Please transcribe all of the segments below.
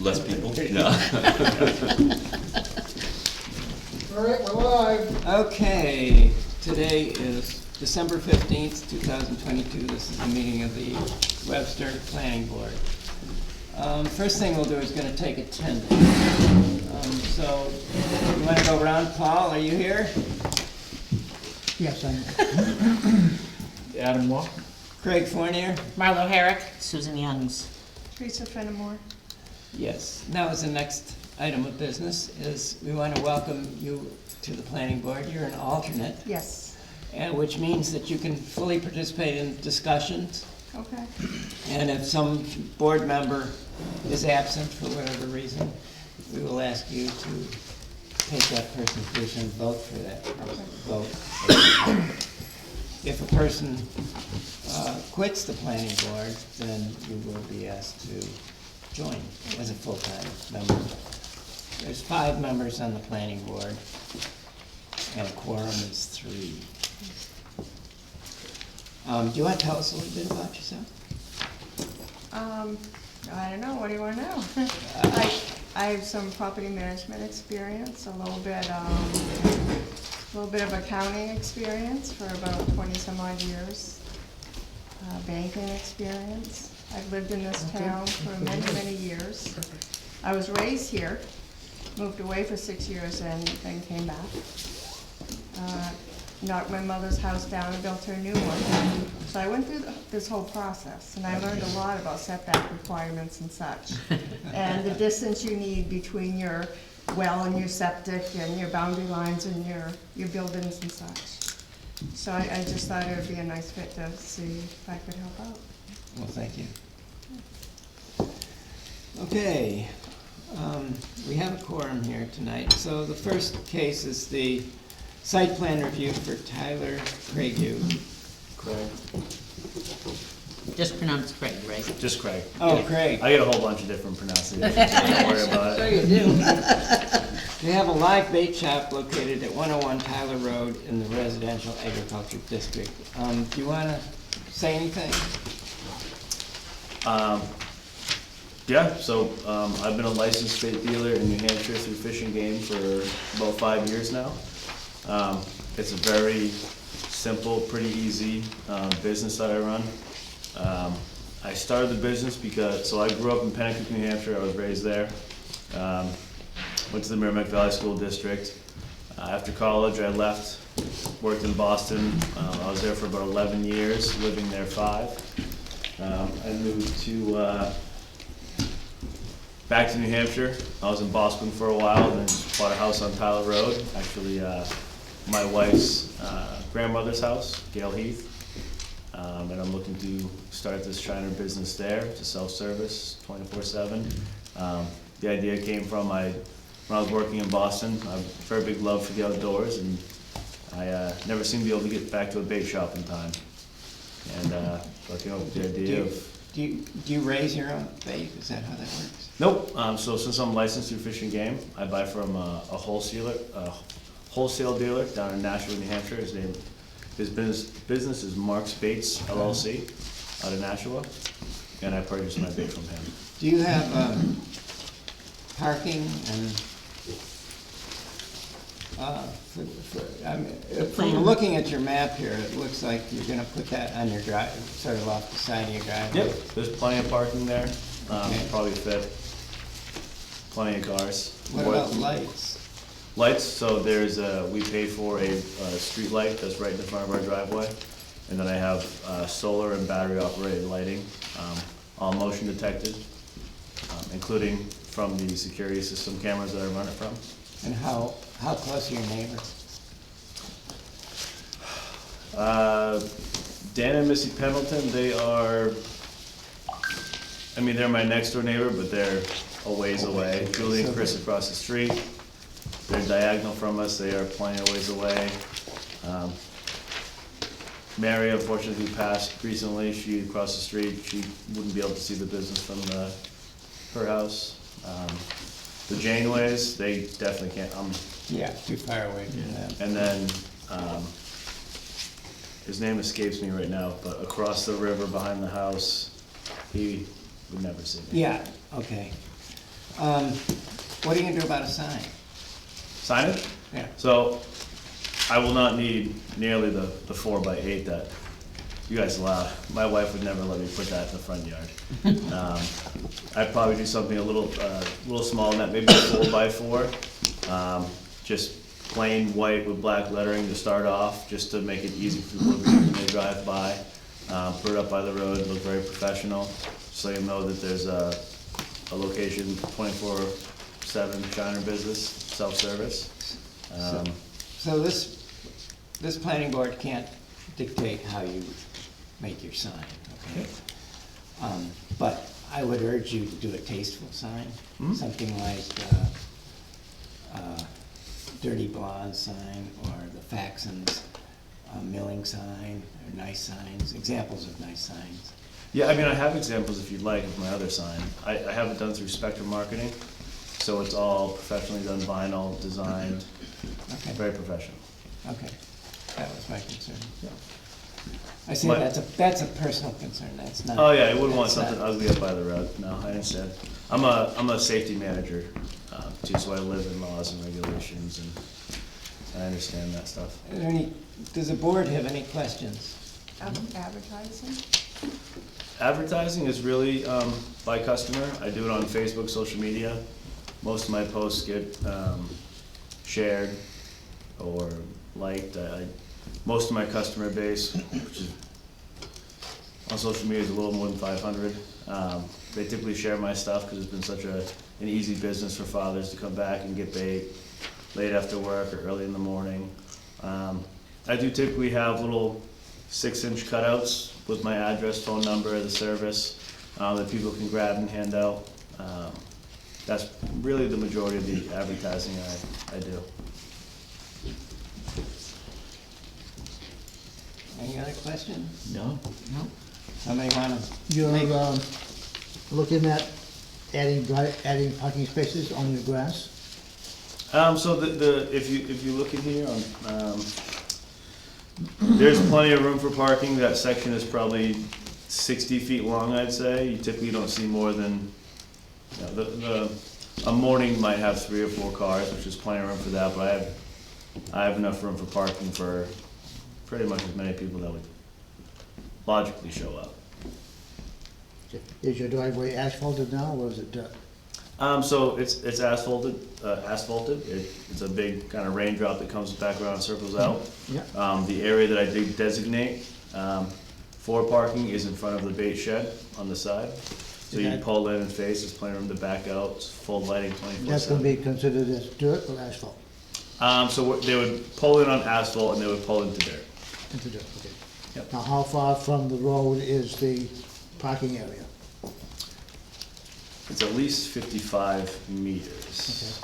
Less people? No. All right, we're live. Okay, today is December 15th, 2022. This is the meeting of the Webster Planning Board. First thing we'll do is going to take attendance. So, you want to go around? Paul, are you here? Yes, I am. Adam Walk. Craig Fournier? Marlo Herrick, Susan Youngs. Teresa Fenimore. Yes. Now is the next item of business is we want to welcome you to the planning board. You're an alternate, Yes. and which means that you can fully participate in discussions. Okay. And if some board member is absent for whatever reason, we will ask you to take that person's position and vote for that vote. If a person quits the planning board, then you will be asked to join as a full-time member. There's 5 members on the planning board, and a quorum is 3. Do you want to tell us a little bit about yourself? I don't know, what do you wanna know? I have some property management experience, a little bit of accounting experience for about 20 some odd years. Banking experience. I've lived in this town for many, many years. I was raised here, moved away for 6 years and then came back. Knocked my mother's house down and built her a new one. So I went through this whole process, and I learned a lot about setback requirements and such. And the distance you need between your well and your septic and your boundary lines and your buildings and such. So I just thought it would be a nice fit to see if I could help out. Well, thank you. Okay, we have a quorum here tonight. So the first case is the site plan review for Tyler Craigie. Craig. Just pronounced Craig, right? Just Craig. Oh, Craig. I get a whole bunch of different pronunciations, don't worry about So it. you do. They have a live bait shop located at 101 Tyler Road in the residential agriculture district. Do you want to say anything? Yeah, so I've been a licensed bait dealer in New Hampshire through Fish and Game for about 5 years now. It's a very simple, pretty easy business that I run. I started the business so I grew up in Pennacook, New Hampshire. I was raised there. Went to the Merrimack Valley School District. After college, I left, worked in Boston. I was there for about 11 years, living there 5. I moved back to New Hampshire. I was in Boston for a while, and then bought a house on Tyler Road. Actually, my wife's grandmother's house, Gail Heath. And I'm looking to start this Shiner business there to self-service 24/7. The idea came from when I was working in Boston. I have a very big love for the outdoors, and I never seemed to be able to get back to a bait shop in time. And so I came up with the idea of... Do you raise your own bait? Is that how that works? Nope. So since I'm licensed through Fish and Game, I buy from a wholesale dealer down in Nashua, New Hampshire. His business is Mark's Baits LLC out of Nashua, and I purchase my bait from him. Do you have parking and, from looking at your map here, it looks like you're gonna put that on your drive, sort of off the side of your driveway. Yep, there's plenty of parking there. Okay. Probably fit plenty of cars. What about lights? Lights, so we pay for a street light that's right in front of our driveway. And then I have solar and battery operated lighting, all motion detected, including from the security system cameras that I run it from. And how close are your neighbors? Dan and Missy Pendleton, they're my next door neighbor, but they're a ways away. Julie and Chris across the street. They're diagonal from us, they are plenty of ways away. Mary, unfortunately, who passed recently, she across the street, she wouldn't be able to see the business from her house. The Janeways, they definitely can't, Yeah, too far away from them. and then, his name escapes me right now, but across the river behind the house, he would never see me. Yeah, okay. What are you gonna do about a sign? Signage? Yeah. So, I will not need nearly the 4x8 that you guys allow. My wife would never let me put that in the front yard. I'd probably do something a little smaller than that, maybe a 4x4. Just plain white with black lettering to start off, just to make it easy for people when they drive by. Put it up by the road, look very professional, so you know that there's a location 24/7 Shiner business, self-service. So this planning board can't dictate how you make your sign, okay? But I would urge you to do a tasteful sign, something like Dirty Blonde sign, or the Faxon's milling sign, or nice signs, examples of nice signs. Yeah, I mean, I have examples if you'd like of my other sign. I have it done through Spectrum Marketing, so it's all professionally done, vinyl, designed, Okay, very professional. okay, that was my concern. Yeah. I see, But- that's a personal concern, that's not. Oh, yeah, I wouldn't want that's not- something ugly up by the road, no, I understand. I'm a safety manager, too, so I live in laws and regulations, and I understand that stuff. Are there any, does the board have any questions? Advertising? Advertising is really by customer. I do it on Facebook, social media. Most of my posts get shared or liked. Most of my customer base, which is on social media, is a little more than 500. They typically share my stuff because it's been such an easy business for fathers to come back and get bait late after work or early in the morning. I do typically have little 6-inch cutouts with my address, phone number, the service, that people can grab and hand out. That's really the majority of the advertising I do. Any other questions? No. No? Somebody wanna? You're, make- looking at adding parking spaces on the grass? So if you look in here, there's plenty of room for parking. That section is probably 60 feet long, I'd say. You typically don't see more than, you know, a morning might have 3 or 4 cars, which is plenty of room for that, but I have enough room for parking for pretty much as many people that would logically show up. Is your driveway asphalted now, or is it dirt? So it's asphalted. It's a big kind of raindrop that comes back around and circles out. Yeah. The area that I did designate for parking is in front of the bait shed on the side. So you Okay. pull in and face, there's plenty of room to back out, it's full lighting 24/7. That's gonna be considered as dirt or asphalt? So they would pull in on asphalt and they would pull into dirt. Into dirt, okay. Yep. Now, how far from the road is the parking area? It's at least 55 meters.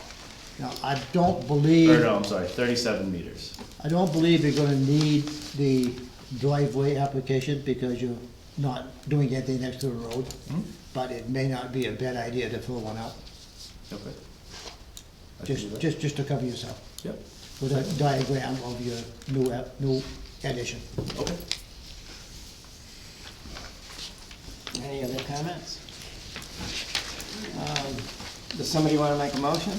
Now, I don't believe. Or no, I'm sorry, 37 meters. I don't believe you're gonna need the driveway application because you're not doing anything next to the road. But it may not be a bad idea to fill one out, Okay. I can do that. just to cover yourself, Yep, with a diagram of your new addition. okay. Any other comments? Does somebody wanna make a motion?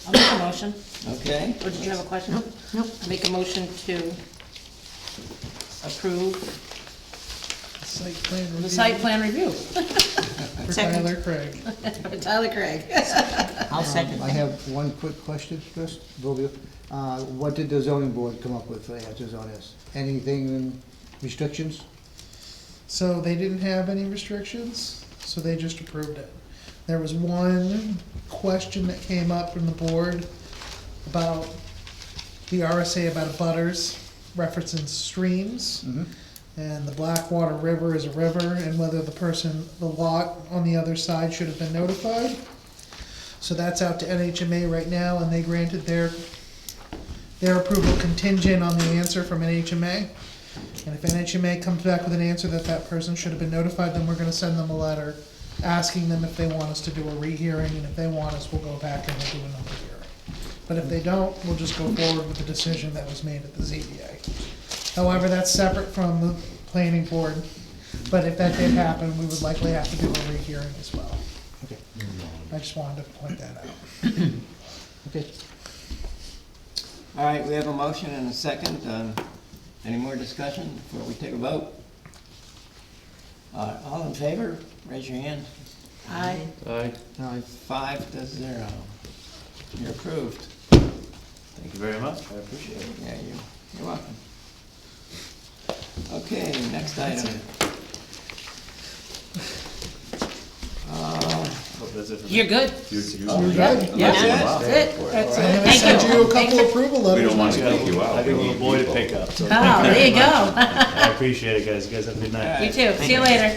I'll make a motion. Okay. Or did you have a question? Nope. Make a motion to approve Site plan review. the site plan review. For Second. Tyler Craig. For Tyler Craig. I'll second I that. have one quick question first, both of you. What did the zoning board come up with for answers on this? Anything, restrictions? So they didn't have any restrictions, so they just approved it. There was one question that came up from the board about the RSA about abutters referencing streams. And the Blackwater River is a river, and whether the lot on the other side should have been notified. So that's out to NHMA right now, and they granted their approval contingent on the answer from NHMA. And if NHMA comes back with an answer that that person should have been notified, then we're gonna send them a letter asking them if they want us to do a rehearing, and if they want us, we'll go back and we'll do another hearing. But if they don't, we'll just go forward with the decision that was made at the ZBA. However, that's separate from the planning board But if that did happen, we would likely have to do a rehearing as well. Okay, I just wanted to point that out. okay. All right, we have a motion and a second. Any more discussion before we take a vote? All in favor, raise your hand. Aye. Aye. 5-0. You're approved. Thank you very much, I appreciate it. Yeah, you're welcome. Okay, next item. Hope that's it for me. You're good. You're good. Yeah, That's that's it. That's I'm it. gonna Thank send you. you a Thanks couple for- approval We letters. don't want to I kick you out. got a We little need boy to people. pick up, so. Oh, there you go. I appreciate it, guys. You guys have a good night. You too. See you later.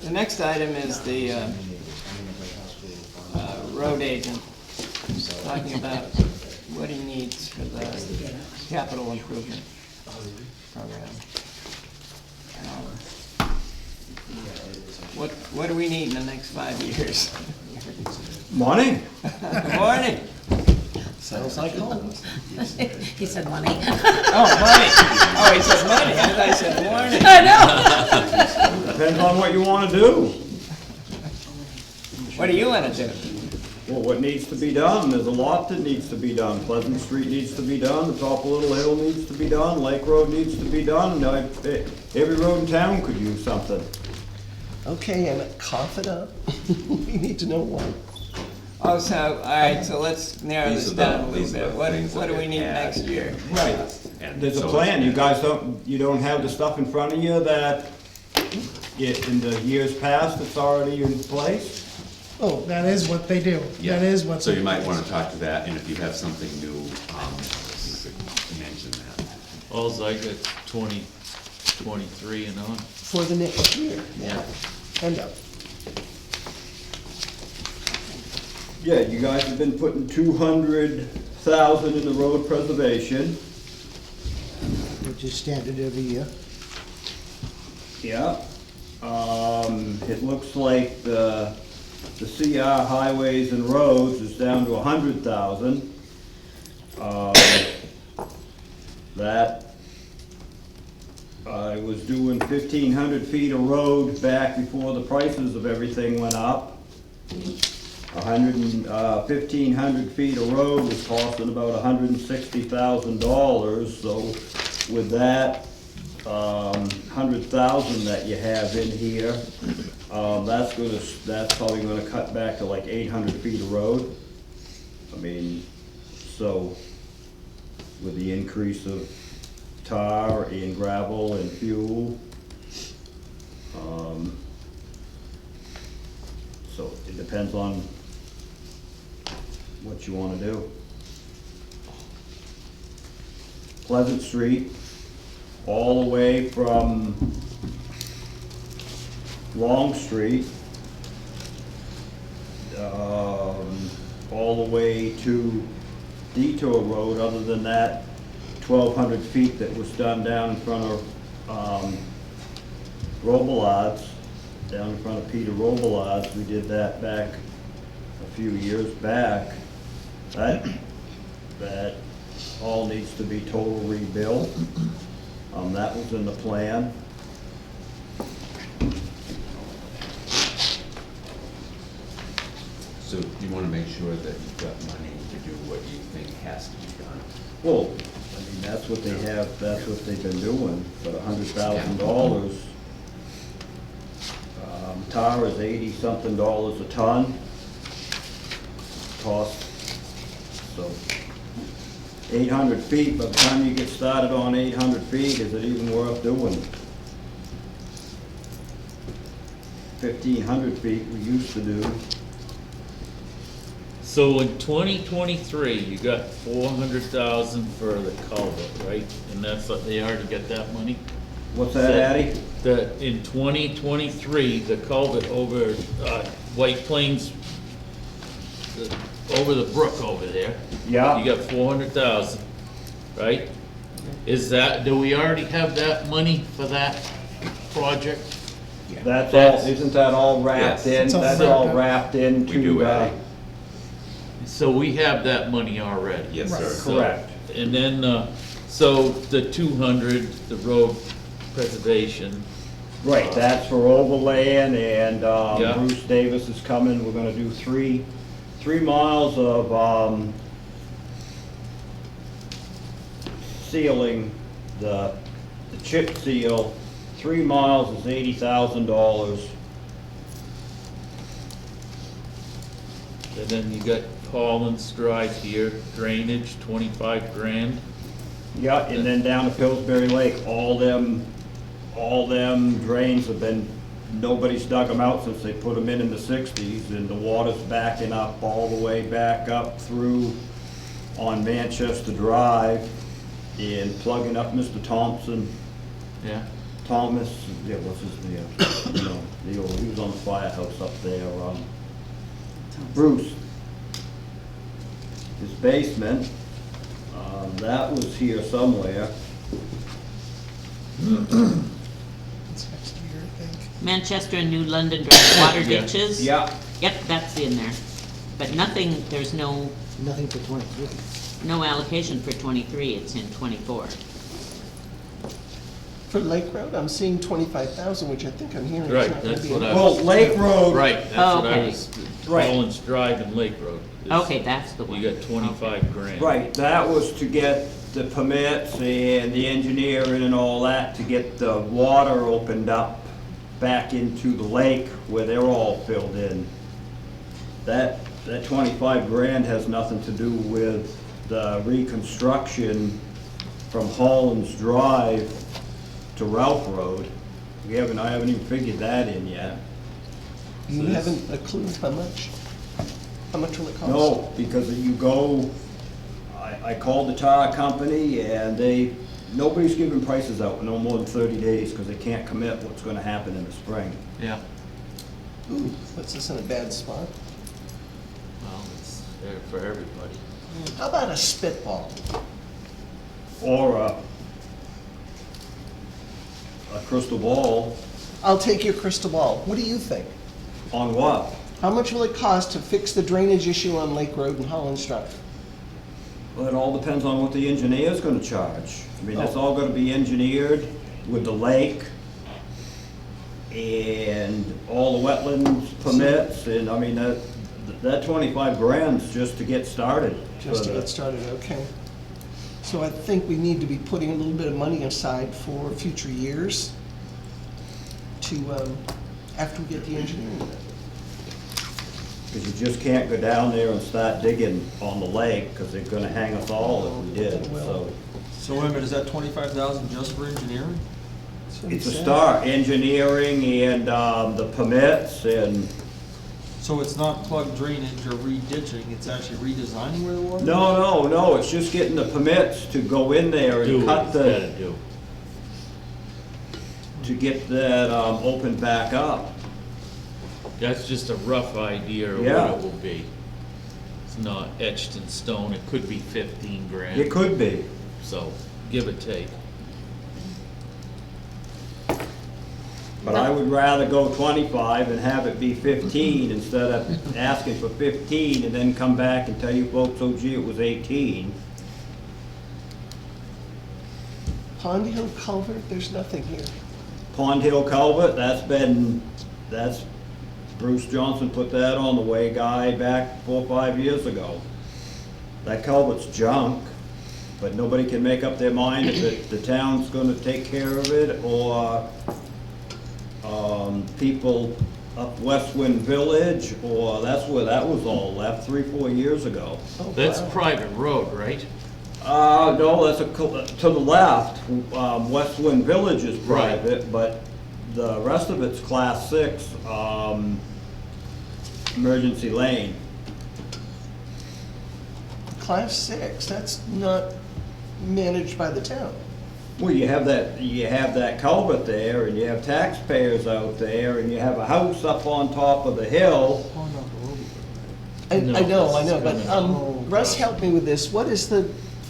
The next item is the road agent, talking about what he needs for the capital improvement program. What do we need in the next 5 years? Morning. Good morning. Sounds like home. He said money. Oh, money. Oh, he said money. I thought he said morning. I know. Depends on what you want to do. What do you want to do? Well, what needs to be done, there's a lot that needs to be done. Pleasant Street needs to be done, the top of Little Hill needs to be done, Lake Road needs to be done. Every road in town could use something. Okay, I'm confident. We need to know one. Oh, so, all right, so let's narrow These this are down a the- little these are bit. the What things do that we get need added. next year? Right. And There's a so plan, it's- you guys you don't have the stuff in front of you that, in the years past, it's already in place? Oh, That is what they do. Yeah. That is what. So you might wanna talk to that, and if you have something new, you could mention that. All's I got 2023 and on. for the next year. Yeah. And up. Yeah, you guys have been putting 200,000 in the road preservation. Which is standard every year. Yeah. It looks like the CR highways and roads is down to 100,000. That, I was doing 1,500 feet of road back before the prices of everything went up. 1,500 feet of road was costing about $160,000, so with that, 100,000 that you have in here, that's probably gonna cut back to like 800 feet of road. I mean, so, with the increase of tar and gravel and fuel, so it depends on what you wanna do. Pleasant Street, all the way from Long Street, all the way to Detour Road, other than that 1,200 feet that was done down in front of, Robilard's, down in front of Peter Robilard's. We did that back a few years back. That all needs to be total rebuilt. That was in the plan. So you wanna make sure that you've got money to do what you think has to be done. Well, I mean, that's what they have, that's what they've been doing for $100,000. Tar is $80-something a ton. Cost, so 800 feet, by the time you get started on 800 feet, is it even worth doing? 1,500 feet we used to do. So in 2023, you got 400,000 for the culvert, right? And that's, they already got that money? What's that, Addie? That in 2023, the culvert over White Plains, over the brook over there. Yeah. You got 400,000, right? Is that, do we already have that money for that project? That's all, isn't that all wrapped Yes. in? It's all That's wrapped all up. wrapped into, We do, Addie. So we have that money already? Yes, sir. So- Correct. And then, So the 200, the road preservation, Right, that's for overlaying, and Yeah. Bruce Davis is coming, we're gonna do three miles of sealing, the chip seal. 3 miles is $80,000. and then you got Collins Drive here, drainage, 25 grand. Yeah, and then down to Pillsbury Lake, all them drains have been, nobody's dug them out since they put them in the sixties, and the water's backing up all the way back up through on Manchester Drive and plugging up Mr. Yeah. Thomas, yeah, what's his name? He was on the firehouse up there, Bruce. His basement, that was here somewhere. It's next year, I think. Manchester and New London Drive, water Yeah. ditches. Yeah, Yep, that's in there. But nothing, there's no Nothing for 23. allocation for 23, it's in 24. For Lake Road, I'm seeing 25,000, which I think I'm hearing is Right, not gonna that's be what I enough. well, Lake Road. Right, that's what I Okay. was, Right. Collins Drive and Lake Road. is- Okay, that's the one. You got 25 grand. Right, that was to get the permits and the engineering and all that, to get the water opened up back into the lake where they're all filled in. That 25 grand has nothing to do with the reconstruction from Holland's Drive to Ralph Road. I haven't even figured that in yet. You haven't a clue how much? How much will it cost? No, because you go, I called the tire company and nobody's giving prices out no more than 30 days because they can't commit what's gonna happen in the spring. Yeah, Ooh, puts us in a bad spot. well, it's there for everybody. How about a spitball? Or a crystal ball I'll take your crystal ball. What do you think? on what? How much will it cost to fix the drainage issue on Lake Road and Holland's Drive? Well, it all depends on what the engineer's gonna charge. I mean, that's all gonna be engineered with the lake and all the wetlands permits, and I mean, that 25 grand's just to get started. Just to for the- get started, okay. So I think we need to be putting a little bit of money aside for future years to, after we get the engineering done. Because you just can't go down there and start digging on the lake, because they're gonna hang us all if we did, so. So wait a minute, is that 25,000 just for engineering? That's what he It's a said. start, engineering and, the permits and, So it's not plug drainage or re-ditching, it's actually redesigning where the water? no, it's just getting the permits to go in there Do and what cut it's the, gotta do. to get that, opened back up. That's just a rough idea of Yeah. what it will be. It's not etched in stone, it could be 15 grand. It could be. So, give or take. But I would rather go 25 and have it be 15 instead of asking for 15 and then come back and tell you folks, oh gee, it was 18. Pond Hill Culvert, there's nothing here. Pond Hill Culvert, that's Bruce Johnson put that on the way guy back 4 or 5 years ago. That culvert's junk, but nobody can make up their mind if the town's gonna take care of it or people up Westwind Village, or that's where that was all left 3 or 4 years ago. Oh, That's wow. private road, right? No, that's to the left, Westwind Village is Right. private, but the rest of it's class 6, emergency lane. Class 6, that's not managed by the town. Well, you have that culvert there, and you have taxpayers out there, and you have a house up on top of the hill. I No, know, that's but, Russ helped me with this. What is the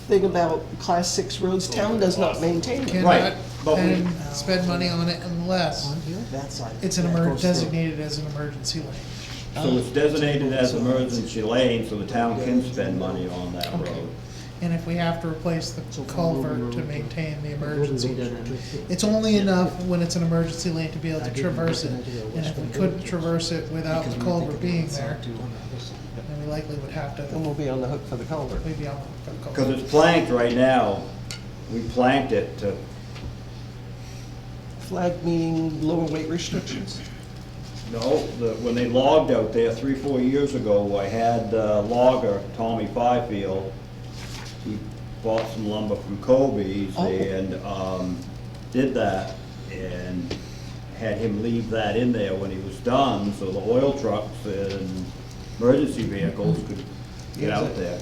thing about Class 6 roads? Town does not maintain it. Right, Cannot but we- and spend money on it unless That side. it's designated as an emergency lane. So it's designated as emergency lane, so the town can spend money on that road. and if we have to replace the So culvert to maintain the emergency. Emergency. It's only enough when it's an emergency lane to be able to traverse it, and if we couldn't traverse it without the culvert being there, then we likely would have And to, we'll be on the hook for the culvert. we'd be on the Because culvert. it's planked right now. We planked it to, Flag meaning lower weight restrictions? no, when they logged out there 3-4 years ago, I had a logger, Tommy Fifield. He bought some lumber from Kobe's Oh. and did that and had him leave that in there when he was done, so the oil trucks and emergency vehicles could get out there.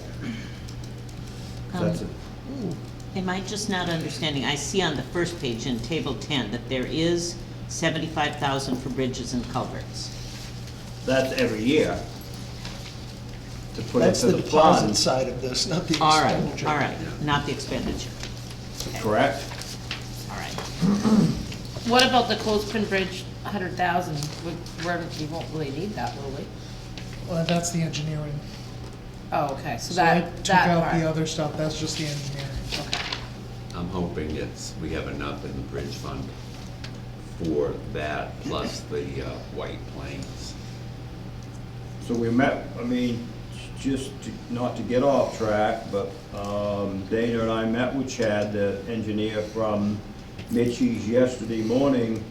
That's it. Am I just not understanding? I see on the first page in table 10 that there is 75,000 for bridges and culverts. That's every year. To put That's into the the deposit fund, side of this, not the All right, expenditure. all right, not the expenditure. correct? All right. What about the Clothespin Bridge, 100,000? We won't really need that, will we? Well, that's the engineering. Oh, okay, so So I that, took that out the part. other stuff, that's just the engineering. Okay. I'm hoping we have enough in the bridge fund for that, plus the white planes. So we met, I mean, not to get off track, but Dana and I met with Chad, the engineer from Mitchie's yesterday morning,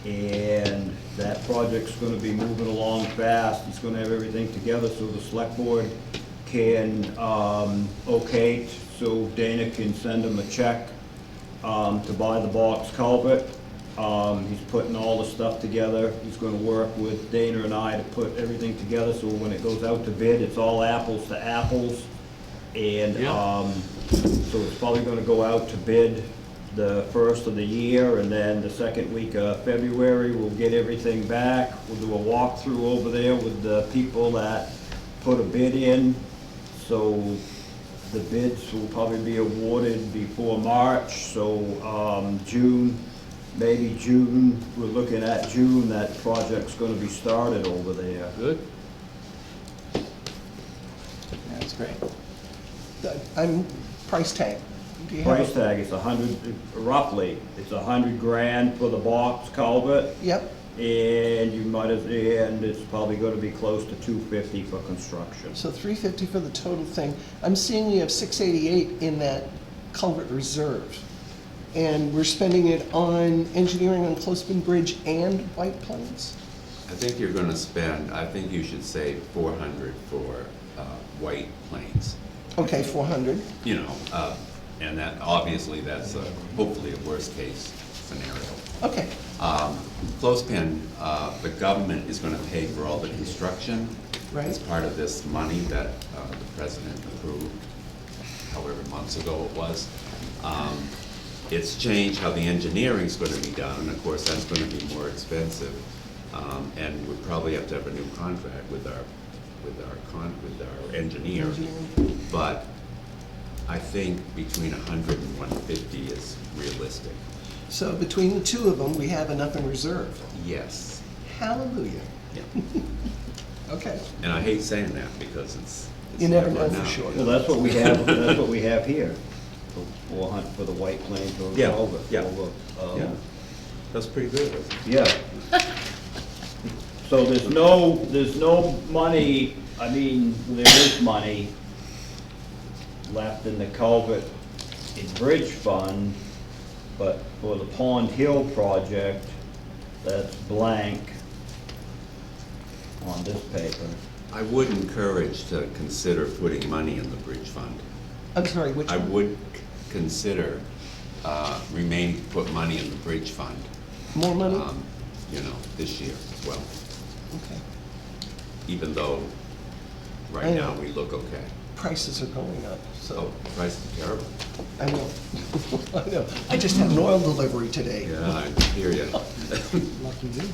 and that project's gonna be moving along fast. He's gonna have everything together so the select board can okay it, so Dana can send him a check to buy the box culvert. He's putting all the stuff together. He's gonna work with Dana and I to put everything together, so when it goes out to bid, it's all apples to apples. And, so it's probably gonna go out to bid the first of the year, and then the second week of February, we'll get everything back. We'll do a walkthrough over there with the people that put a bid in. So the bids will probably be awarded before March, so, June, maybe June, we're looking at June, that project's gonna be started over there. Good. That's great. I'm, price tag. Do you have Price a- tag is roughly, it's $100,000 for the box culvert, Yep, and you might have, and it's probably gonna be close to $250 for construction. so 350 for the total thing. I'm seeing we have 688 in that culvert reserve. And we're spending it on engineering on Clothespin Bridge and White Plains? I think you're gonna spend, I think you should say 400 for white planes. Okay, 400. You know, and that, obviously, that's hopefully a worst-case scenario. Okay, Clothespin, the government is gonna pay for all the construction. Right. As part of this money that the president approved, however months ago it was. It's changed how the engineering's gonna be done, and of course, that's gonna be more expensive. And we'll probably have to have a new contract with our engineer. Engineering. But I think between 100 and 150 is realistic. so between the two of them, we have enough in reserve. Yes. Hallelujah. Yeah. Okay. And I hate saying that because it's You never know now. for sure. Well, that's what we have, that's what we have here, for 400 for the White Plains or Yeah, culvert. yeah. Over, Yeah, that's pretty good. Yeah. So there's no money, I mean, there is money left in the culvert and bridge fund, but for the Pond Hill project, that's blank on this paper. I would encourage to consider putting money in the bridge fund. I'm sorry, which I one? would consider put money in the bridge fund, More money? you know, this year as well, Okay. even though I right know. now we look okay. Prices are going up, so, Oh, price is terrible. I know. I know. I just had an oil delivery today. Yeah, I hear you. Lucky you.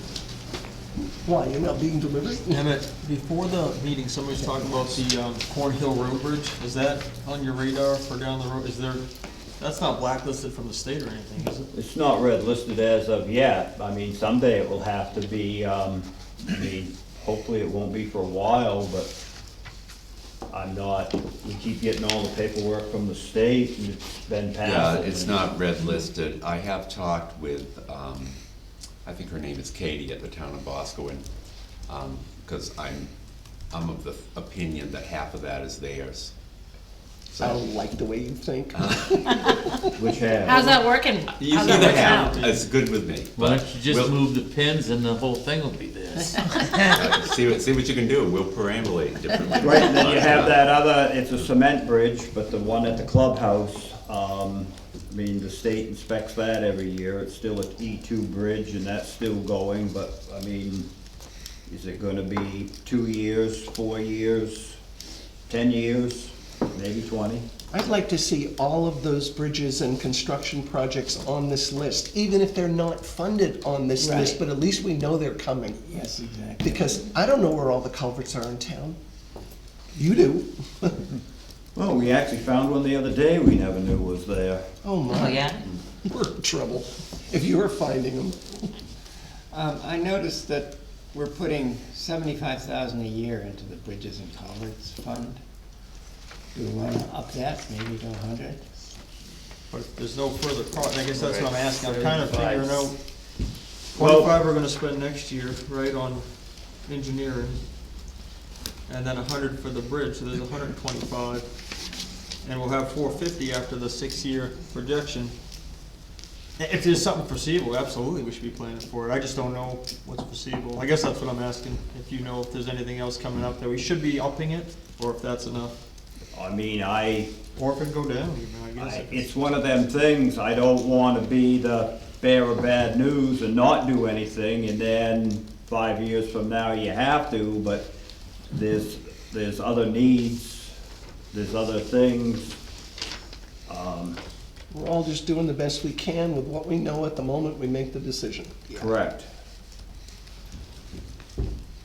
Why, you're not being delivered? Emmett, before the meeting, somebody was talking about the Corn Hill Road Bridge. Is that on your radar for down the road? Is there, that's not blacklisted from the state or anything, is it? It's not red listed as of yet. I mean, someday it will have to be, I mean, hopefully it won't be for a while, but I'm not, we keep getting all the paperwork from the state, and it's been passed. Yeah, it's not red listed. I have talked with, I think her name is Katie at the town of Bosco, and, cause I'm of the opinion that half of that is theirs. I don't like the way you think. Which have. How's that working? How's that Either working half, out? it's good with me. Why but don't you just we'll- move the pins and the whole thing will be theirs? See what you can do, we'll perambulate differently. Right, and then you have that other, it's a cement bridge, but the one at the clubhouse, I mean, the state inspects that every year. It's still an E2 bridge, and that's still going, but, I mean, is it gonna be 2 years, 4 years, 10 years, maybe 20? I'd like to see all of those bridges and construction projects on this list, even if they're not funded on this list, Right. but at least we know they're coming. Yes, exactly. Because I don't know where all the culverts are in town. You do. Well, we actually found one the other day we never knew was there. Oh Oh, my, yeah? we're in trouble if you are finding them. I noticed that we're putting 75,000 a year into the Bridges and Culverts Fund. Do we wanna up that, maybe to 100? But if there's no further I guess that's what I'm asking, I'm kind of 75. figuring out, Well- 25 we're gonna spend next year, right, on engineering, and then 100 for the bridge, so there's 125, and we'll have 450 after the 6-year projection. If there's something foreseeable, absolutely, we should be planning for it, I just don't know what's foreseeable, I guess that's what I'm asking, if you know if there's anything else coming up that we should be upping it, or if that's enough, I mean, or if it go down even, I guess. it's one of them things, I don't wanna be the bearer of bad news and not do anything, and then 5 years from now you have to, but there's other needs, there's other things. We're all just doing the best we can with what we know at the moment we make the decision. Correct.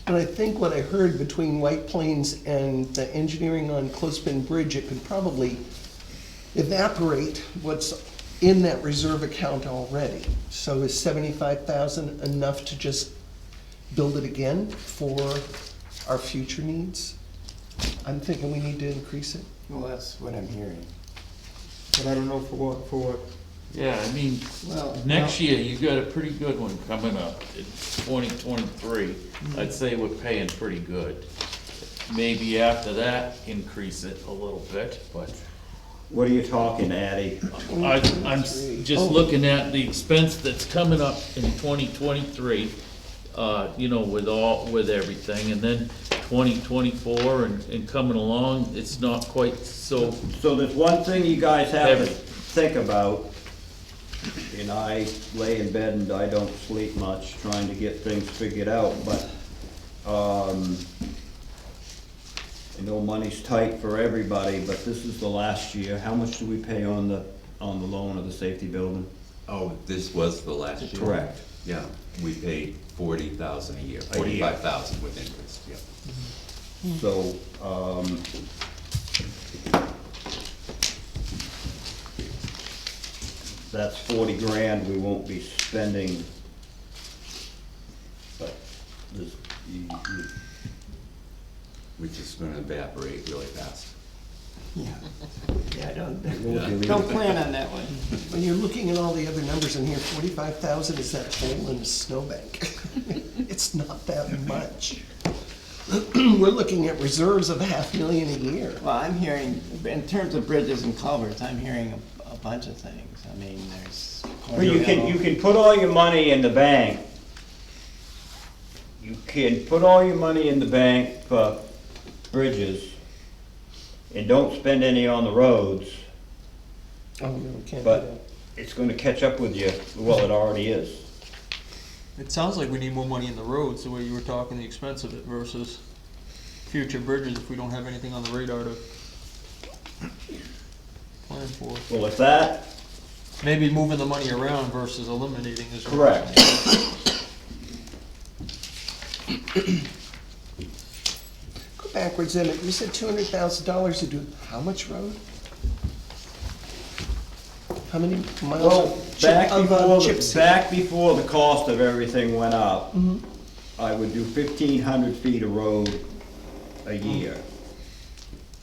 And I think what I heard between White Plains and the engineering on Clothespin Bridge, it could probably evaporate what's in that reserve account already. So is 75,000 enough to just build it again for our future needs? I'm thinking we need to increase it. Well, that's what I'm hearing. But I don't know for what. Yeah, I mean, Well, next year, you got a pretty good one coming up, it's 2023. I'd say we're paying pretty good. Maybe after that, increase it a little bit, but What are you talking, Addie? I'm just looking at the expense that's coming up in 2023, you know, with everything, and then 2024 and coming along, it's not quite so, So there's one thing you guys have to Heavy. think about, and I lay in bed and I don't sleep much trying to get things figured out, but, I know money's tight for everybody, but this is the last year. How much do we pay on the loan of the safety building? Oh, this was the last year? Correct. Yeah, we paid 40,000 a year, A year. 45,000 with interest, yeah. So, that's 40 grand we won't be spending. But this, Which is gonna evaporate really fast. Yeah, won't be don't leaving. plan on that one. When you're looking at all the other numbers in here, 45,000 is that hole in a snowbank. It's not that much. We're looking at reserves of $500,000 a year. Well, I'm hearing, in terms of bridges and culverts, I'm hearing a bunch of things. I mean, there's. Well, you can put all your money in the bank. You can put all your money in the bank for bridges and don't spend any on the roads, Oh, no, we can't do but that. it's gonna catch up with you. Well, it already is. It sounds like we need more money in the roads, the way you were talking, the expense of it versus future bridges if we don't have anything on the radar to plan for. Well, if that, Maybe moving the money around versus eliminating is. correct. Go backwards, Emmett. You said $200,000 to do how much road? How many miles Well, of chip seal? back before the cost of everything went up, Mhm. I would do 1,500 feet of road a year.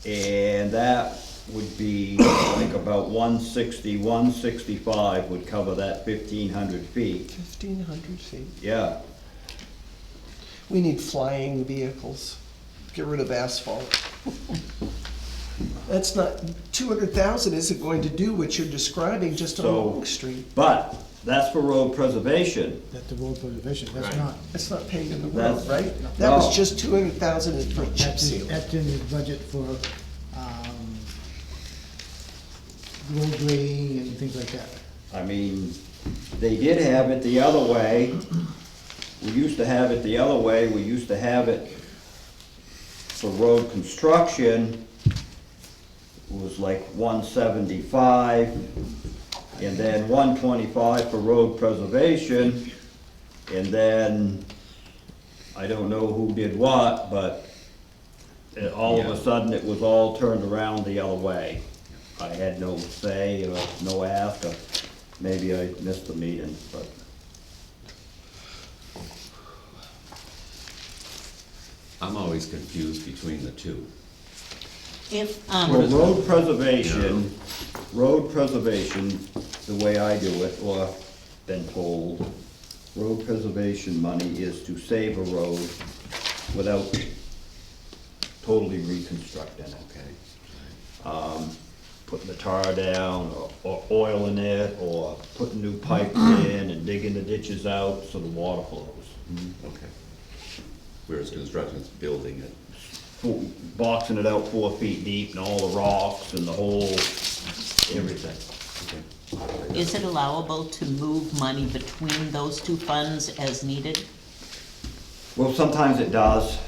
And that would be like about 160, 165 would cover that 1,500 feet. 1,500 feet. Yeah, We need flying vehicles. Get rid of asphalt. That's not, 200,000 isn't going to do what you're describing just on So- Long Street. but that's for road preservation. That's the road preservation, that's not, That's not paving the road, That's- right? That no. was just 200,000 for chip that's in, seal. that's in the budget for, road grading and things like that. I mean, they did have it the other way. We used to have it the other way. We used to have it for road construction. It was like 175, and then 125 for road preservation. And then, I don't know who did what, but all of a sudden it was all turned around the other way. I had no say or no ask, or maybe I missed the meeting, but. I'm always confused between the two. If, Well, road preservation, the way I do it, or been told, road preservation money is to save a road without totally reconstructing it. Okay. Putting the tar down, or oiling it, or putting new pipes in and digging the ditches out so the water flows. Okay. Whereas construction's building it. Boxing it out 4 feet deep and all the rocks and the whole, everything. Okay. is it allowable to move money between those two funds as needed? Well, sometimes it does.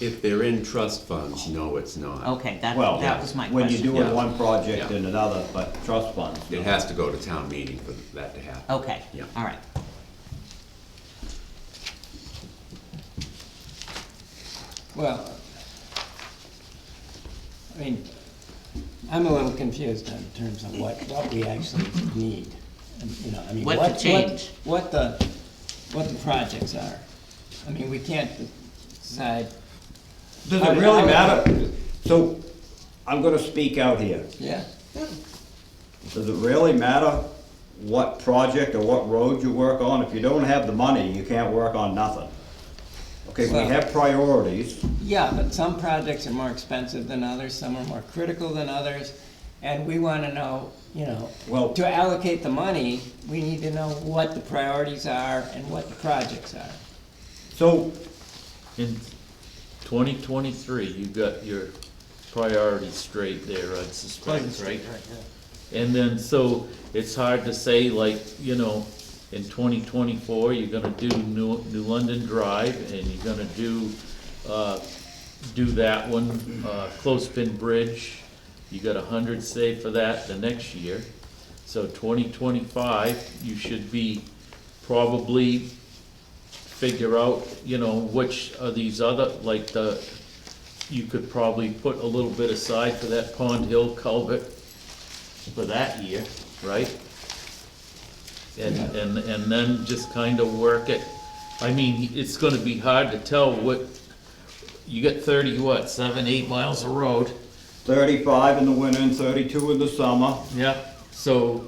If they're in trust funds, no, it's not. Okay, that Well, was my when you're question. doing Yeah. one project Yeah. and another, but trust funds. It has to go to town meeting for that to happen. Okay, Yeah. all right. Well, I mean, I'm a little confused in terms of what we actually need. And, you know, I mean, What to change. What the projects are. I mean, we can't decide. Does it really matter? So, I'm gonna speak out here. Yeah, Does it really matter what project or what road you work on? If you don't have the money, you can't work on nothing. Okay, we Well- have priorities. yeah, but some projects are more expensive than others, some are more critical than others, and we wanna know, you know, Well- to allocate the money, we need to know what the priorities are and what the projects are. So, In 2023, you got your priorities straight there, I'd suspect, right? And then, so, it's hard to say, like, you know, in 2024, you're gonna do New London Drive, and you're gonna do that one, Clothespin Bridge. You got 100 saved for that the next year. So 2025, you should be probably figure out, you know, which of these other, like you could probably put a little bit aside for that Pond Hill culvert for that year, right? And then just kind of work it. I mean, it's gonna be hard to tell what, you got 7, 8 miles of road. 35 in the winter and 32 in the summer. Yeah. So,